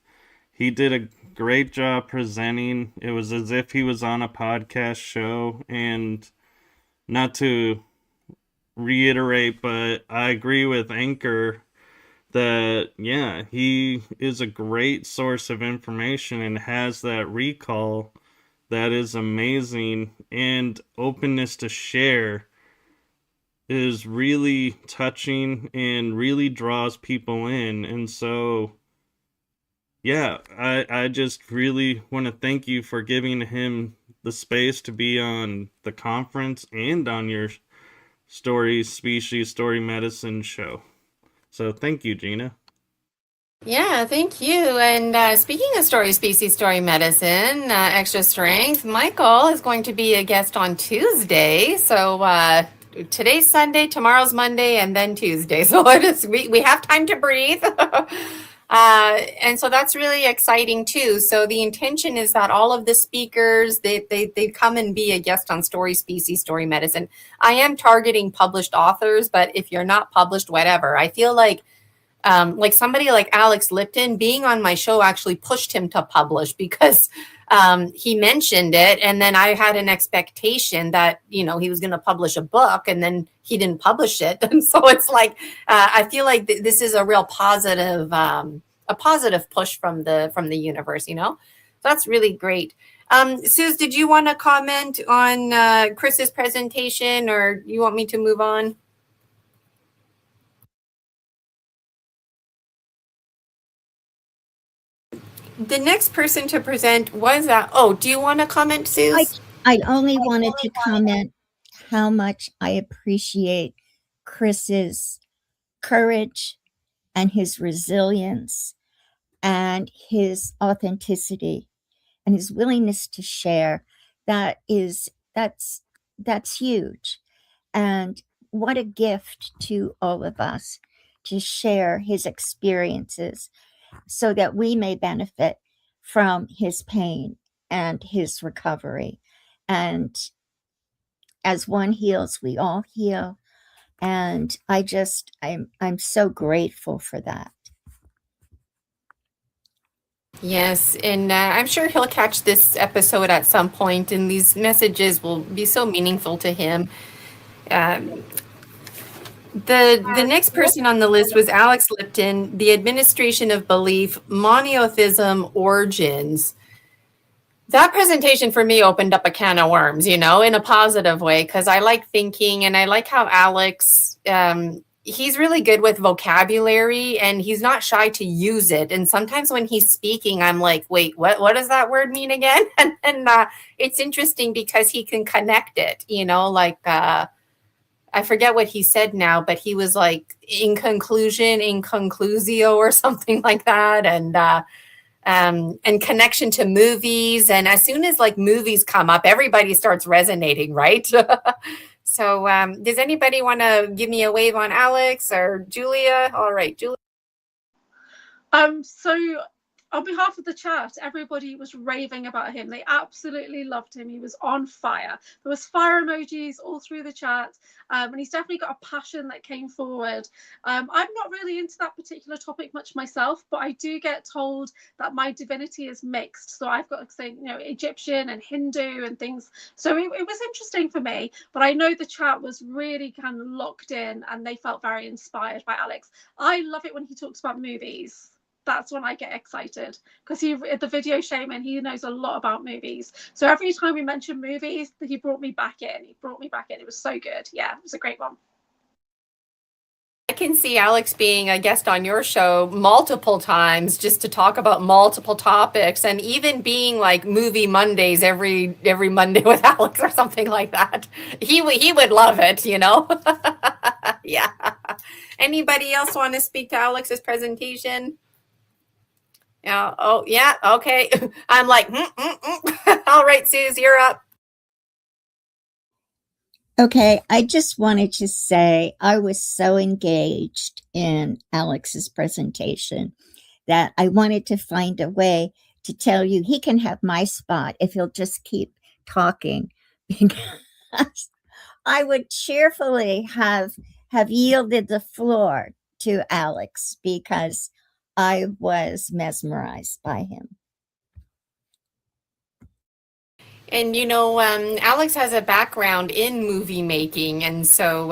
he did a great job presenting. It was as if he was on a podcast show. And not to reiterate, but I agree with Anchor that, yeah, he is a great source of information and has that recall that is amazing, and openness to share is really touching and really draws people in. And so, yeah, I just really want to thank you for giving him the space to be on the conference and on your Story Species Story Medicine show. So thank you, Gina. Yeah, thank you. And speaking of story species, story medicine, extra strength, Michael is going to be a guest on Tuesday. So today's Sunday, tomorrow's Monday, and then Tuesday. So we have time to breathe. And so that's really exciting too. So the intention is that all of the speakers, they come and be a guest on Story Species, Story Medicine. I am targeting published authors, but if you're not published, whatever. I feel like somebody like Alex Lipton being on my show actually pushed him to publish, because he mentioned it, and then I had an expectation that he was going to publish a book, and then he didn't publish it. And so it's like I feel like this is a real positive push from the universe. So that's really great. Suze, did you want to comment on Chris's presentation, or you want me to move on? The next person to present was do you want to comment, Suze? I only wanted to comment how much I appreciate Chris's courage and his resilience and his authenticity and his willingness to share. That's huge. And what a gift to all of us to share his experiences so that we may benefit from his pain and his recovery. And as one heals, we all heal. And I'm so grateful for that. Yes, and I'm sure he'll catch this episode at some point, and these messages will be so meaningful to him. The next person on the list was Alex Lipton, The Administration of Belief, Monotheism Origins. That presentation for me opened up a can of worms, in a positive way, because I like thinking, and I like how Alex, he's really good with vocabulary, and he's not shy to use it. And sometimes when he's speaking, I'm like, wait, what does that word mean again? And it's interesting because he can connect it, I forget what he said now, but he was like, in conclusion, in conclusio, or something like that. And connection to movies. And as soon as movies come up, everybody starts resonating, right? So does anybody want to give me a wave on Alex or Julia? All right, Julia. So on behalf of the chat, everybody was raving about him. They absolutely loved him. He was on fire. There was fire emojis all through the chat, and he's definitely got a passion that came forward. I'm not really into that particular topic much myself, but I do get told that my divinity is mixed. So I've got, say, Egyptian and Hindu and things. So it was interesting for me, but I know the chat was really kind of locked in and they felt very inspired by Alex. I love it when he talks about movies. That's when I get excited, because the video shaman, he knows a lot about movies. So every time we mention movies, he brought me back in. It was so good. Yeah, it was a great one. I can see Alex being a guest on your show multiple times just to talk about multiple topics, and even being like movie Mondays every Monday with Alex or something like that. He would love it, Yeah. Anybody else want to speak to Alex's presentation? Yeah. Oh, yeah. Okay. I'm like, All right, Suze, you're up. Okay, I just wanted to say I was so engaged in Alex's presentation that I wanted to find a way to tell you he can have my spot if he'll just keep talking, because I would cheerfully have yielded the floor to Alex because I was mesmerized by him. And Alex has a background in movie making, and so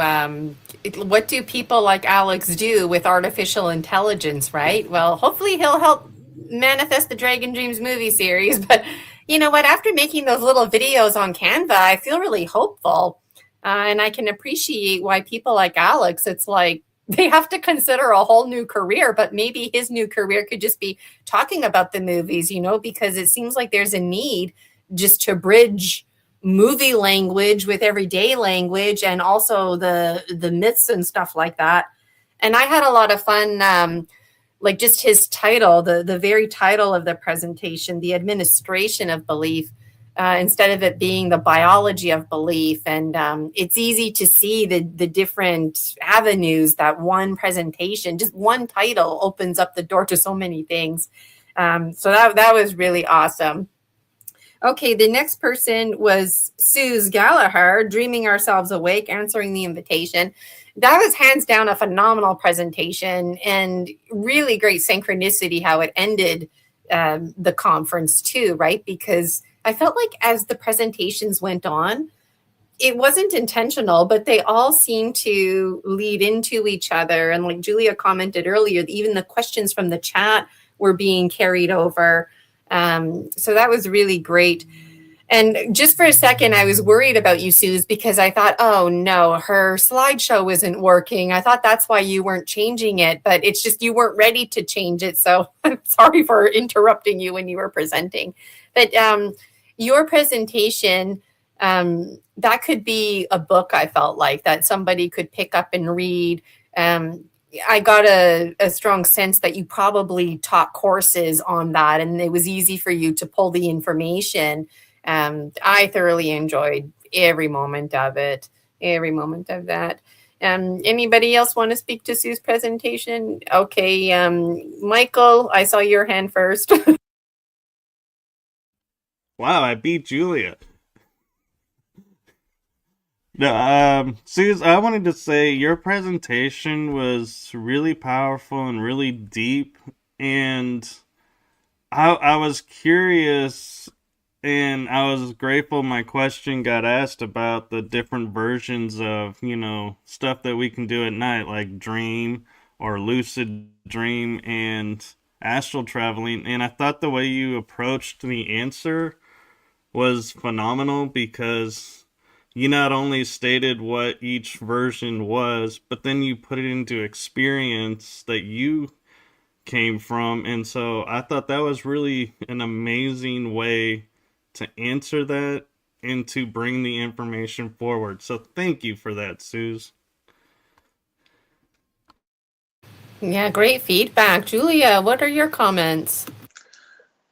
what do people like Alex do with artificial intelligence, right? Well, hopefully he'll help manifest the Dragon Dreams movie series. But you know what? After making those little videos on Canva, I feel really hopeful, and I can appreciate why people like Alex, it's like they have to consider a whole new career, but maybe his new career could just be talking about the movies, because it seems like there's a need just to bridge movie language with everyday language, and also the myths and stuff like that. And I had a lot of fun, like just his title, the very title of the presentation, The Administration of Belief, instead of it being the biology of belief. And it's easy to see the different avenues that one presentation, just one title, opens up the door to so many things. So that was really awesome. Okay, the next person was Suze Gallagher, Dreaming Ourselves Awake, Answering the Invitation. That was hands down a phenomenal presentation, and really great synchronicity how it ended the conference too, right? Because I felt like as the presentations went on, it wasn't intentional, but they all seemed to lead into each other. And like Julia commented earlier, even the questions from the chat were being carried over. So that was really great. And just for a second, I was worried about you, Suze, because I thought, oh no, her slideshow isn't working. I thought that's why you weren't changing it, but it's just you weren't ready to change it. So I'm sorry for interrupting you when you were presenting. But your presentation, that could be a book, I felt like, that somebody could pick up and read. I got a strong sense that you probably taught courses on that, and it was easy for you to pull the information. I thoroughly enjoyed every moment of it, every moment of that. Anybody else want to speak to Sue's presentation? Okay, Michael, I saw your hand first. Wow, I beat Julia. No, Suze, I wanted to say your presentation was really powerful and really deep, and I was curious, and I was grateful my question got asked about the different versions of, stuff that we can do at night, like dream or lucid dream and astral traveling, and I thought the way you approached the answer was phenomenal, because you not only stated what each version was, but then you put it into experience that you came from. And so I thought that was really an amazing way to answer that and to bring the information forward. So thank you for that, Suze. Yeah, great feedback. Julia, what are your comments?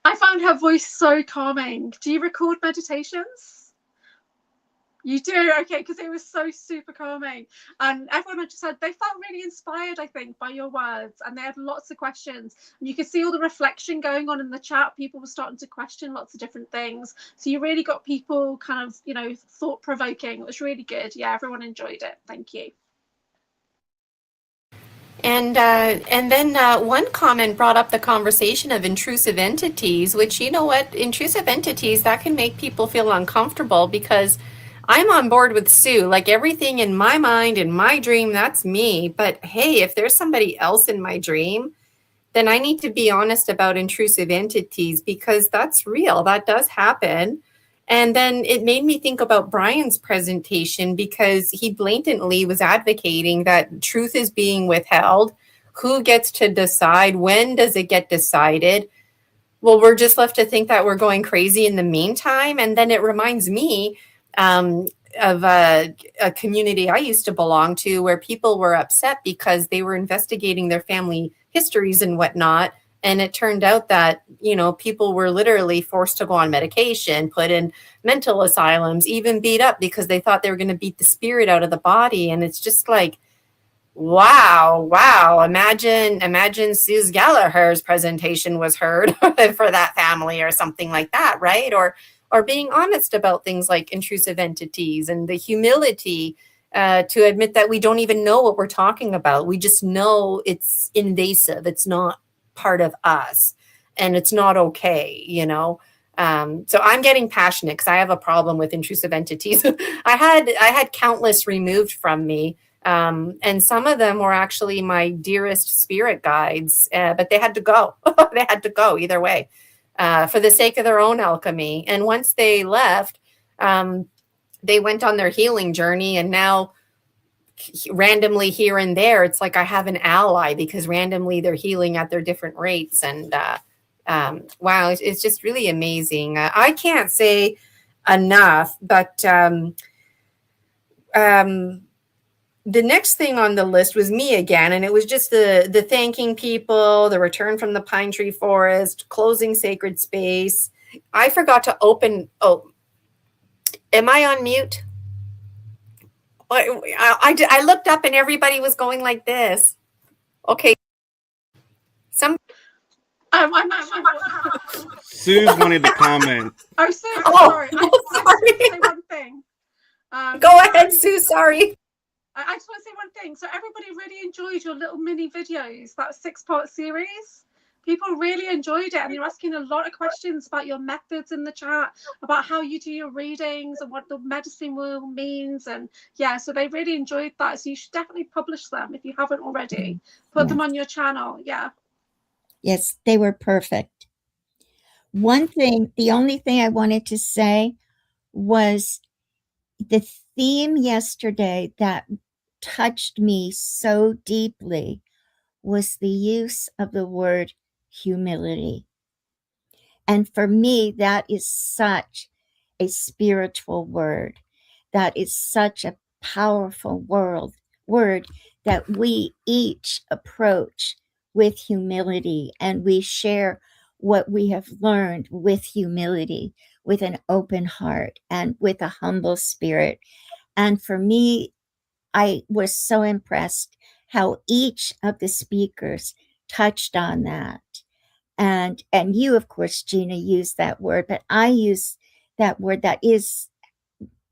I found her voice so calming. Do you record meditations? You do? Okay, because it was so super calming. And everyone had just said they felt really inspired, I think, by your words. And they had lots of questions. And you could see all the reflection going on in the chat. People were starting to question lots of different things. So you really got people kind of, thought provoking. It was really good. Yeah, everyone enjoyed it. Thank you. And then one comment brought up the conversation of intrusive entities, which, you know what, intrusive entities, that can make people feel uncomfortable, because I'm on board with Sue. Like, everything in my mind, in my dream, that's me. But hey, if there's somebody else in my dream, then I need to be honest about intrusive entities, because that's real. That does happen. And then it made me think about Brian's presentation, because he blatantly was advocating that truth is being withheld. Who gets to decide? When does it get decided? Well, we're just left to think that we're going crazy in the meantime. And then it reminds me of a community I used to belong to, where people were upset because they were investigating their family histories and whatnot. And it turned out that, people were literally forced to go on medication, put in mental asylums, even beat up because they thought they were going to beat the spirit out of the body. And it's just like, wow. Imagine Suze Gallagher's presentation was heard for that family or something like that, right? Or being honest about things like intrusive entities, and the humility to admit that we don't even know what we're talking about. We just know it's invasive. It's not part of us, and it's not okay, So I'm getting passionate because I have a problem with intrusive entities. I had countless removed from me. And some of them were actually my dearest spirit guides, but they had to go. They had to go either way, for the sake of their own alchemy. And once they left, they went on their healing journey. And now, randomly here and there, it's like I have an ally, because randomly they're healing at their different rates. And wow, it's just really amazing. I can't say enough, but the next thing on the list was me again, and it was just the thanking people, the return from the pine tree forest, closing sacred space. I forgot to open. Oh, am I on mute? I looked up and everybody was going like this. Okay. I'm actually. Sue's wanted to comment. Oh, Sue, sorry. I just want to say one thing. Go ahead, Sue. Sorry. I just want to say one thing. So everybody really enjoyed your little mini videos, that 6-part series. People really enjoyed it, and you're asking a lot of questions about your methods in the chat, about how you do your readings and what the medicine wheel means. And yeah, so they really enjoyed that. So you should definitely publish them if you haven't already. Put them on your channel. Yeah. Yes, they were perfect. The only thing I wanted to say was the theme yesterday that touched me so deeply was the use of the word humility. And for me, that is such a spiritual word. That is such a powerful word that we each approach with humility, and we share what we have learned with humility, with an open heart, and with a humble spirit. And for me, I was so impressed how each of the speakers touched on that. And you, of course, Gina, used that word, but I use that word that is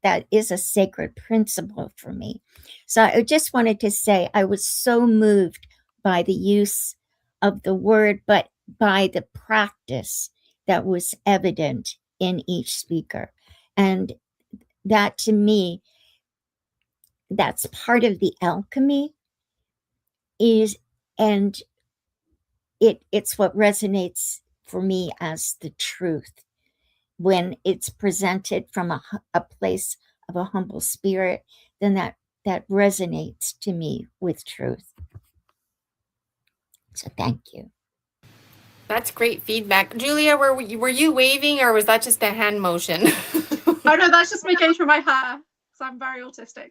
a sacred principle for me. So I just wanted to say I was so moved by the use of the word, but by the practice that was evident in each speaker. And that, to me, that's part of the alchemy, and it's what resonates for me as the truth when it's presented from a place of a humble spirit. Then that resonates to me with truth. So thank you. That's great feedback. Julia, were you waving, or was that just a hand motion? Oh no, that's just me going through my hair. So I'm very autistic.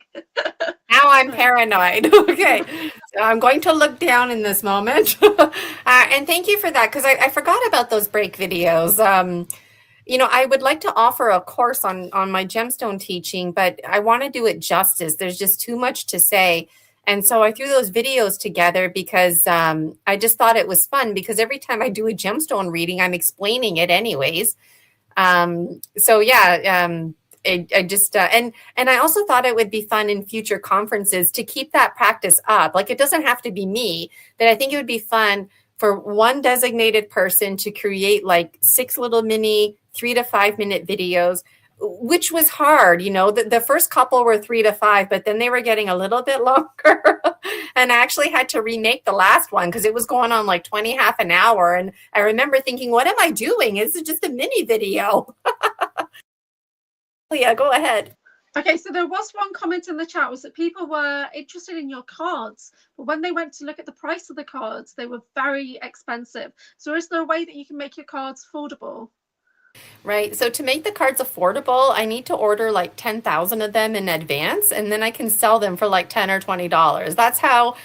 Now I'm paranoid. Okay. So I'm going to look down in this moment. And thank you for that, because I forgot about those break videos. I would like to offer a course on my gemstone teaching, but I want to do it justice. There's just too much to say. And so I threw those videos together because I just thought it was fun, because every time I do a gemstone reading, I'm explaining it anyways. So yeah, I just and I also thought it would be fun in future conferences to keep that practice up. Like, it doesn't have to be me, but I think it would be fun for one designated person to create like 6 little mini 3 to 5 minute videos, which was hard. The first couple were 3 to 5, but then they were getting a little bit longer. And I actually had to remake the last one because it was going on like 20, half an hour. And I remember thinking, what am I doing? This is just a mini video. Yeah, go ahead. Okay, so there was one comment in the chat, was that people were interested in your cards, but when they went to look at the price of the cards, they were very expensive. So is there a way that you can make your cards affordable? Right. So to make the cards affordable, I need to order like 10,000 of them in advance, and then I can sell them for like $10 or $20. That's how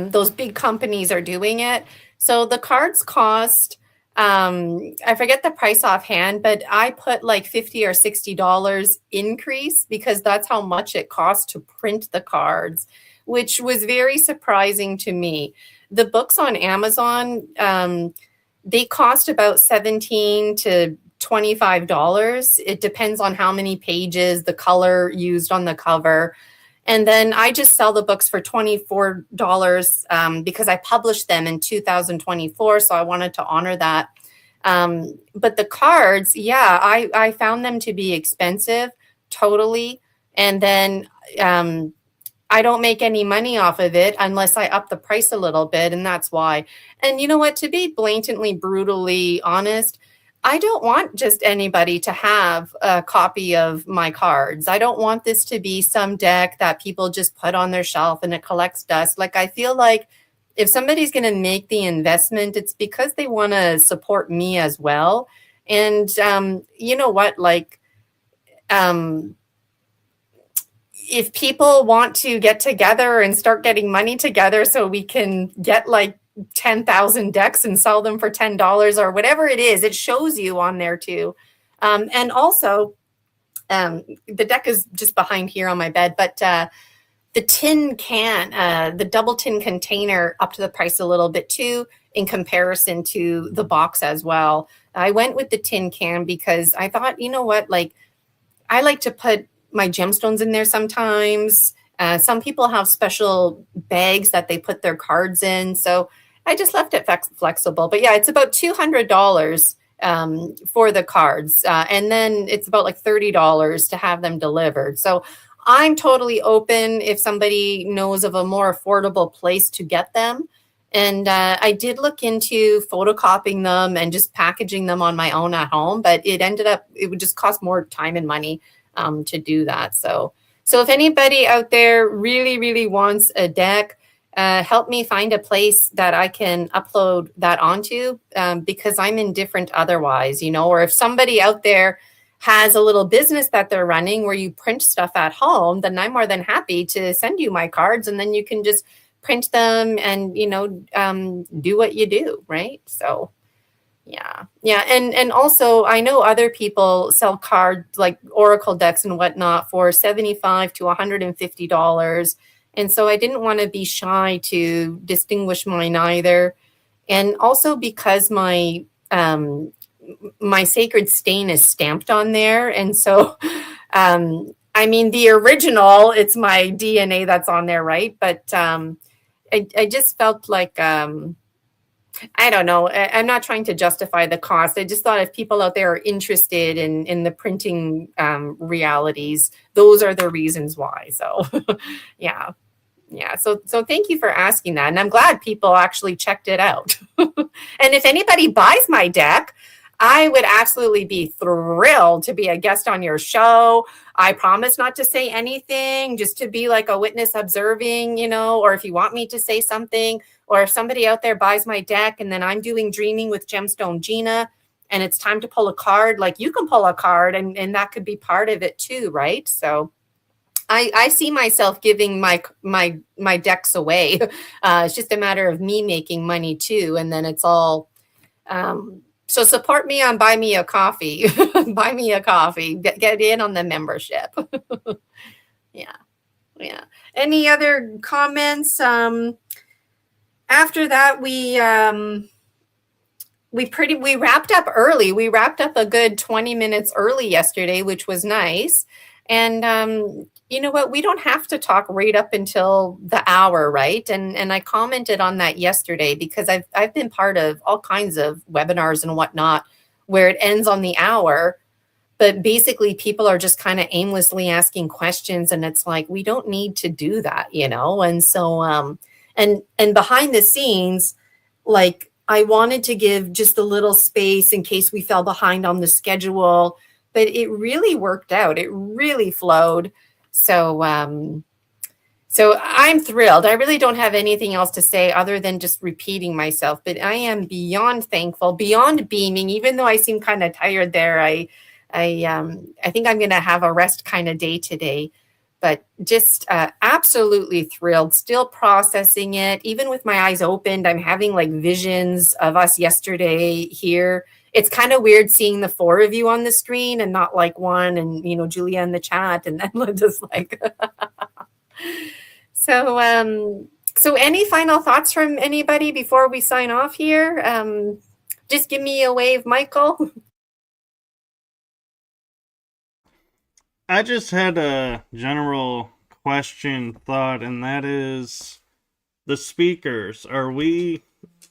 those big companies are doing it. So the cards cost, I forget the price offhand, but I put like $50 or $60 increase because that's how much it costs to print the cards, which was very surprising to me. The books on Amazon, they cost about $17 to $25. It depends on how many pages, the color used on the cover. And then I just sell the books for $24 because I published them in 2024. So I wanted to honor that. But the cards, yeah, I found them to be expensive, totally. And then I don't make any money off of it unless I up the price a little bit. And that's why. And you know what? To be blatantly, brutally honest, I don't want just anybody to have a copy of my cards. I don't want this to be some deck that people just put on their shelf and it collects dust. Like, I feel like if somebody's going to make the investment, it's because they want to support me as well. And you know what? Like, if people want to get together and start getting money together so we can get like 10,000 decks and sell them for $10 or whatever it is, it shows you on there too. And also, the deck is just behind here on my bed, but the tin can, the double tin container, upped the price a little bit too in comparison to the box as well. I went with the tin can because I thought, you know what, like, I like to put my gemstones in there sometimes. Some people have special bags that they put their cards in. So I just left it flexible. But yeah, it's about $200 for the cards. And then it's about like $30 to have them delivered. So I'm totally open if somebody knows of a more affordable place to get them. And I did look into photocopying them and just packaging them on my own at home, but it would just cost more time and money to do that. So if anybody out there really, really wants a deck, help me find a place that I can upload that onto, because I'm indifferent otherwise, or if somebody out there has a little business that they're running where you print stuff at home, then I'm more than happy to send you my cards, and then you can just print them and, do what you do, right? So yeah. And also I know other people sell cards like Oracle decks and whatnot for $75 to $150. And so I didn't want to be shy to distinguish mine either. And also because my sacred stain is stamped on there. And so, I mean, the original, it's my DNA that's on there, right? But I just felt like, I don't know. I'm not trying to justify the cost. I just thought if people out there are interested in the printing realities, those are the reasons why. So yeah. So thank you for asking that. And I'm glad people actually checked it out. And if anybody buys my deck, I would absolutely be thrilled to be a guest on your show. I promise not to say anything, just to be like a witness observing, or if you want me to say something, or if somebody out there buys my deck and then I'm doing Dreaming with Gemstone Gina and it's time to pull a card, like, you can pull a card and that could be part of it too, right? So I see myself giving my decks away. It's just a matter of me making money too. And then it's all So support me on Buy Me a Coffee. Buy me a coffee. Get in on the membership. Yeah. Yeah. Any other comments? After that, we wrapped up early. We wrapped up a good 20 minutes early yesterday, which was nice. And you know what? We don't have to talk right up until the hour, right? And I commented on that yesterday because I've been part of all kinds of webinars and whatnot where it ends on the hour, but basically people are just kind of aimlessly asking questions, and it's like we don't need to do that, you know. And so and behind the scenes, like I wanted to give just a little space in case we fell behind on the schedule, but it really worked out. It really flowed. So so I'm thrilled. I really don't have anything else to say other than just repeating myself, but I am beyond thankful, beyond beaming, even though I seem kind of tired there. I think I'm going to have a rest kind of day today, but just absolutely thrilled, still processing it. Even with my eyes opened, I'm having like visions of us yesterday here. It's kind of weird seeing the four of you on the screen and not like one, and, you know, Julia in the chat, and then just like, so any final thoughts from anybody before we sign off here? Just give me a wave, Michael. I just had a general question, thought, and that is the speakers. Are we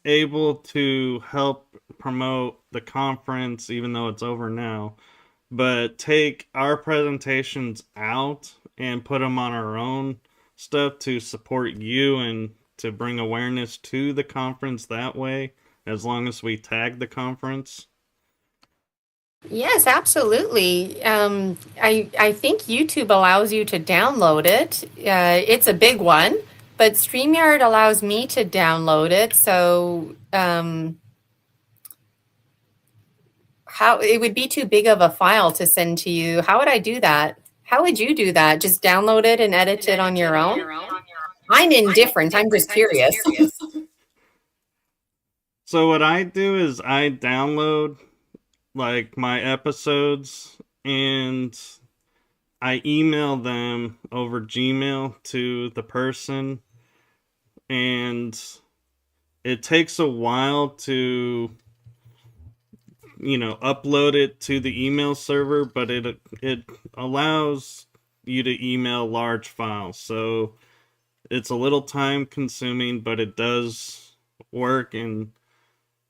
able to help promote the conference, even though it's over now, but take our presentations out and put them on our own stuff to support you and to bring awareness to the conference that way, as long as we tag the conference? Yes, absolutely. I think YouTube allows you to download it. It's a big one, but StreamYard allows me to download it. So how it would be too big of a file to send to you. How would I do that? How would you do that? Just download it and edit it on your own? I'm indifferent. I'm just curious. So what I do is I download like my episodes and I email them over Gmail to the person, and it takes a while to, you know, upload it to the email server, but it allows you to email large files. So it's a little time consuming, but it does work. And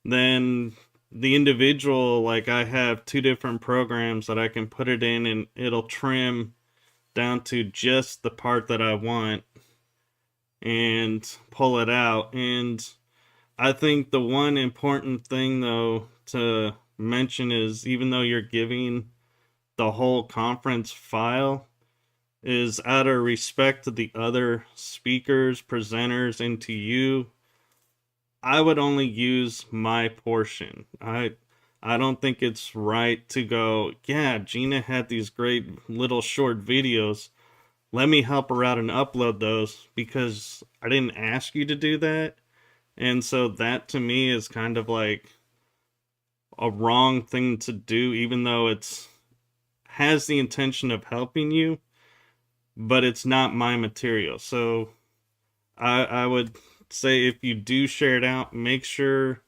then the individual, like I have 2 different programs that I can put it in, and it'll trim down to just the part that I want and pull it out. And I think the one important thing though to mention is, even though you're giving the whole conference file, is out of respect to the other speakers, presenters, and to you, I would only use my portion. I don't think it's right to go, yeah, Gina had these great little short videos, let me help her out and upload those, because I didn't ask you to do that. And so that to me is kind of like a wrong thing to do, even though it's has the intention of helping you, but it's not my material. So I would say, if you do share it out, make sure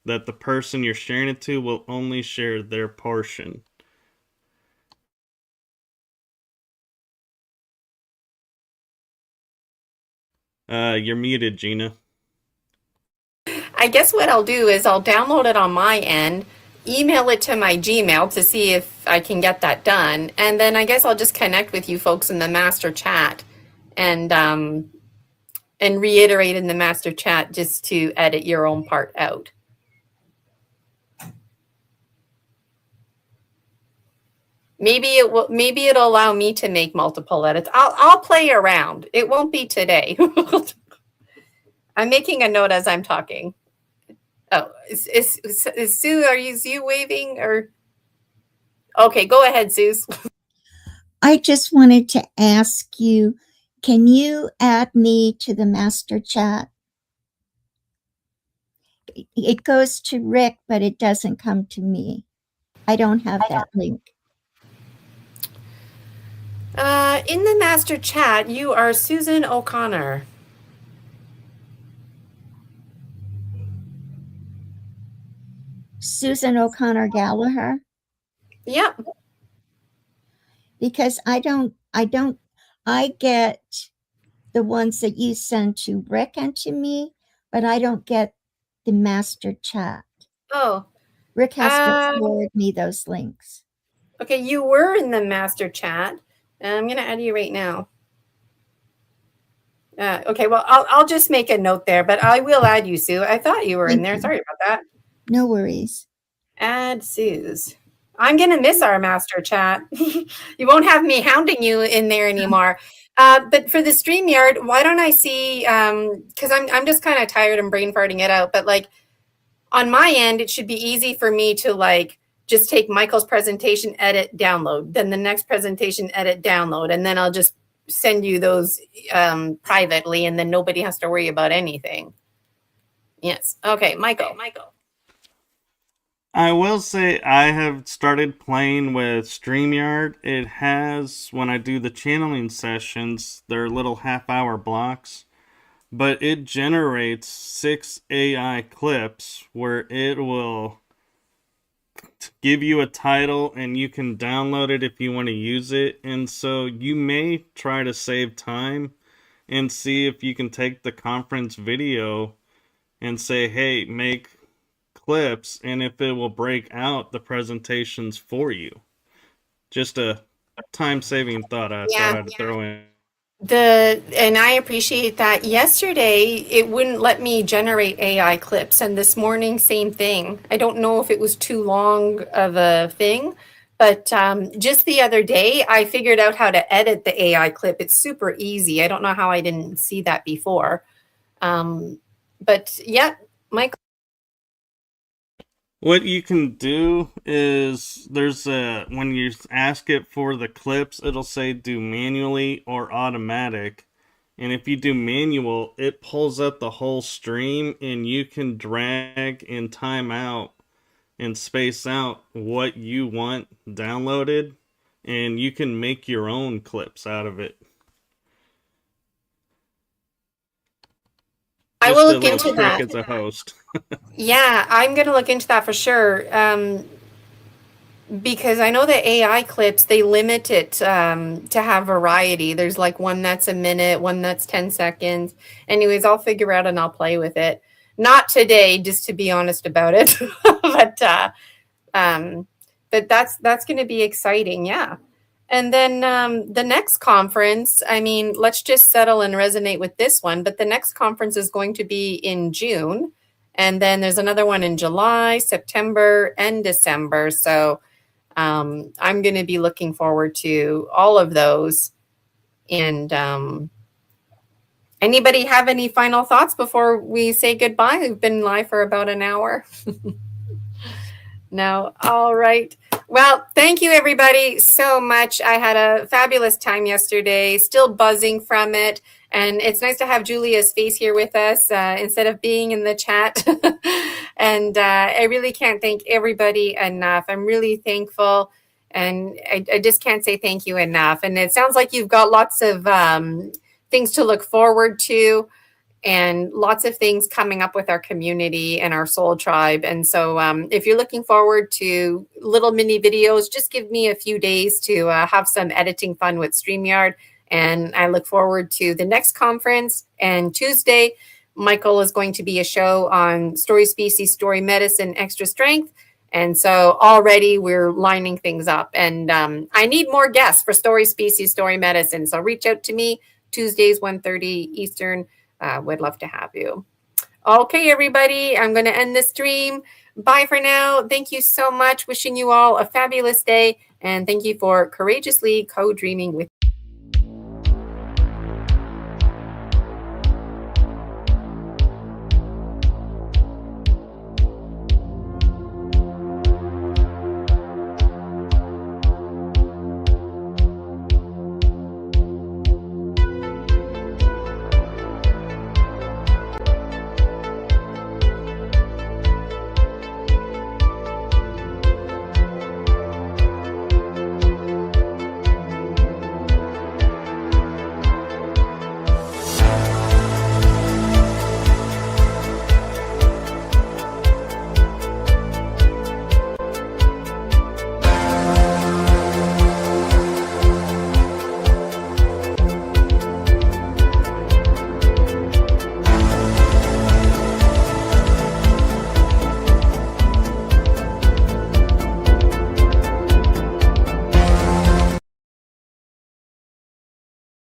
that the person you're sharing it to will only share their portion. You're muted, Gina. I guess what I'll do is I'll download it on my end, email it to my Gmail to see if I can get that done, and then I guess I'll just connect with you folks in the master chat and reiterate in the master chat just to edit your own part out. Maybe it'll allow me to make multiple edits. I'll play around. It won't be today. I'm making a note as I'm talking. Oh, is Sue, are you waving or? Okay, go ahead, Suze. I just wanted to ask you, can you add me to the master chat? it goes to Rick, but it doesn't come to me. I don't have that link. In the master chat, you are Susan O'Connor. Susan O'Connor Gallagher? Yep. Because I get the ones that you send to Rick and to me, but I don't get the master chat. Oh. Rick has to forward me those links. Okay, you were in the master chat. I'm going to add you right now. Okay, well, I'll just make a note there, but I will add you, Sue. I thought you were in there. Sorry about that. No worries. Add Sue's. I'm going to miss our master chat. You won't have me hounding you in there anymore. But for the StreamYard, why don't I see, because I'm just kind of tired and brain farting it out, but like on my end, it should be easy for me to like just take Michael's presentation, edit, download, then the next presentation, edit, download, and then I'll just send you those privately, and then nobody has to worry about anything. Yes. Okay, Michael. I will say I have started playing with StreamYard. It has, when I do the channeling sessions, they're little half-hour blocks, but it generates 6 AI clips where it will give you a title and you can download it if you want to use it. And so you may try to save time and see if you can take the conference video and say, hey, make clips, and if it will break out the presentations for you. Just a time-saving thought I thought I'd throw in. And I appreciate that. Yesterday, it wouldn't let me generate AI clips, and this morning, same thing. I don't know if it was too long of a thing, but just the other day, I figured out how to edit the AI clip. It's super easy. I don't know how I didn't see that before. But yeah, Michael. What you can do is there's when you ask it for the clips, it'll say do manually or automatic. And if you do manual, it pulls up the whole stream and you can drag and time out and space out what you want downloaded, and you can make your own clips out of it. I will look into that. As a host. Yeah, I'm going to look into that for sure. Because I know the AI clips, they limit it to have variety. There's like one that's a minute, one that's 10 seconds. Anyways, I'll figure out and I'll play with it. Not today, just to be honest about it. But that's going to be exciting. Yeah. And then the next conference, I mean, let's just settle and resonate with this one. But the next conference is going to be in June. And then there's another one in July, September, and December. So I'm going to be looking forward to all of those. And anybody have any final thoughts before we say goodbye? We've been live for about an hour. No. All right. Well, thank you, everybody, so much. I had a fabulous time yesterday, still buzzing from it. And it's nice to have Julia's face here with us instead of being in the chat. And I really can't thank everybody enough. I'm really thankful. And I just can't say thank you enough. And it sounds like you've got lots of things to look forward to, and lots of things coming up with our community and our soul tribe. And so if you're looking forward to little mini videos, just give me a few days to have some editing fun with StreamYard. And I look forward to the next conference. And Tuesday, Michael is going to be a show on story species, story medicine, extra strength. And so already we're lining things up. And I need more guests for story species, story medicine. So reach out to me Tuesdays, 1:30 Eastern. Would love to have you. Okay, everybody, I'm going to end the stream. Bye for now. Thank you so much. Wishing you all a fabulous day. And thank you for courageously co-dreaming with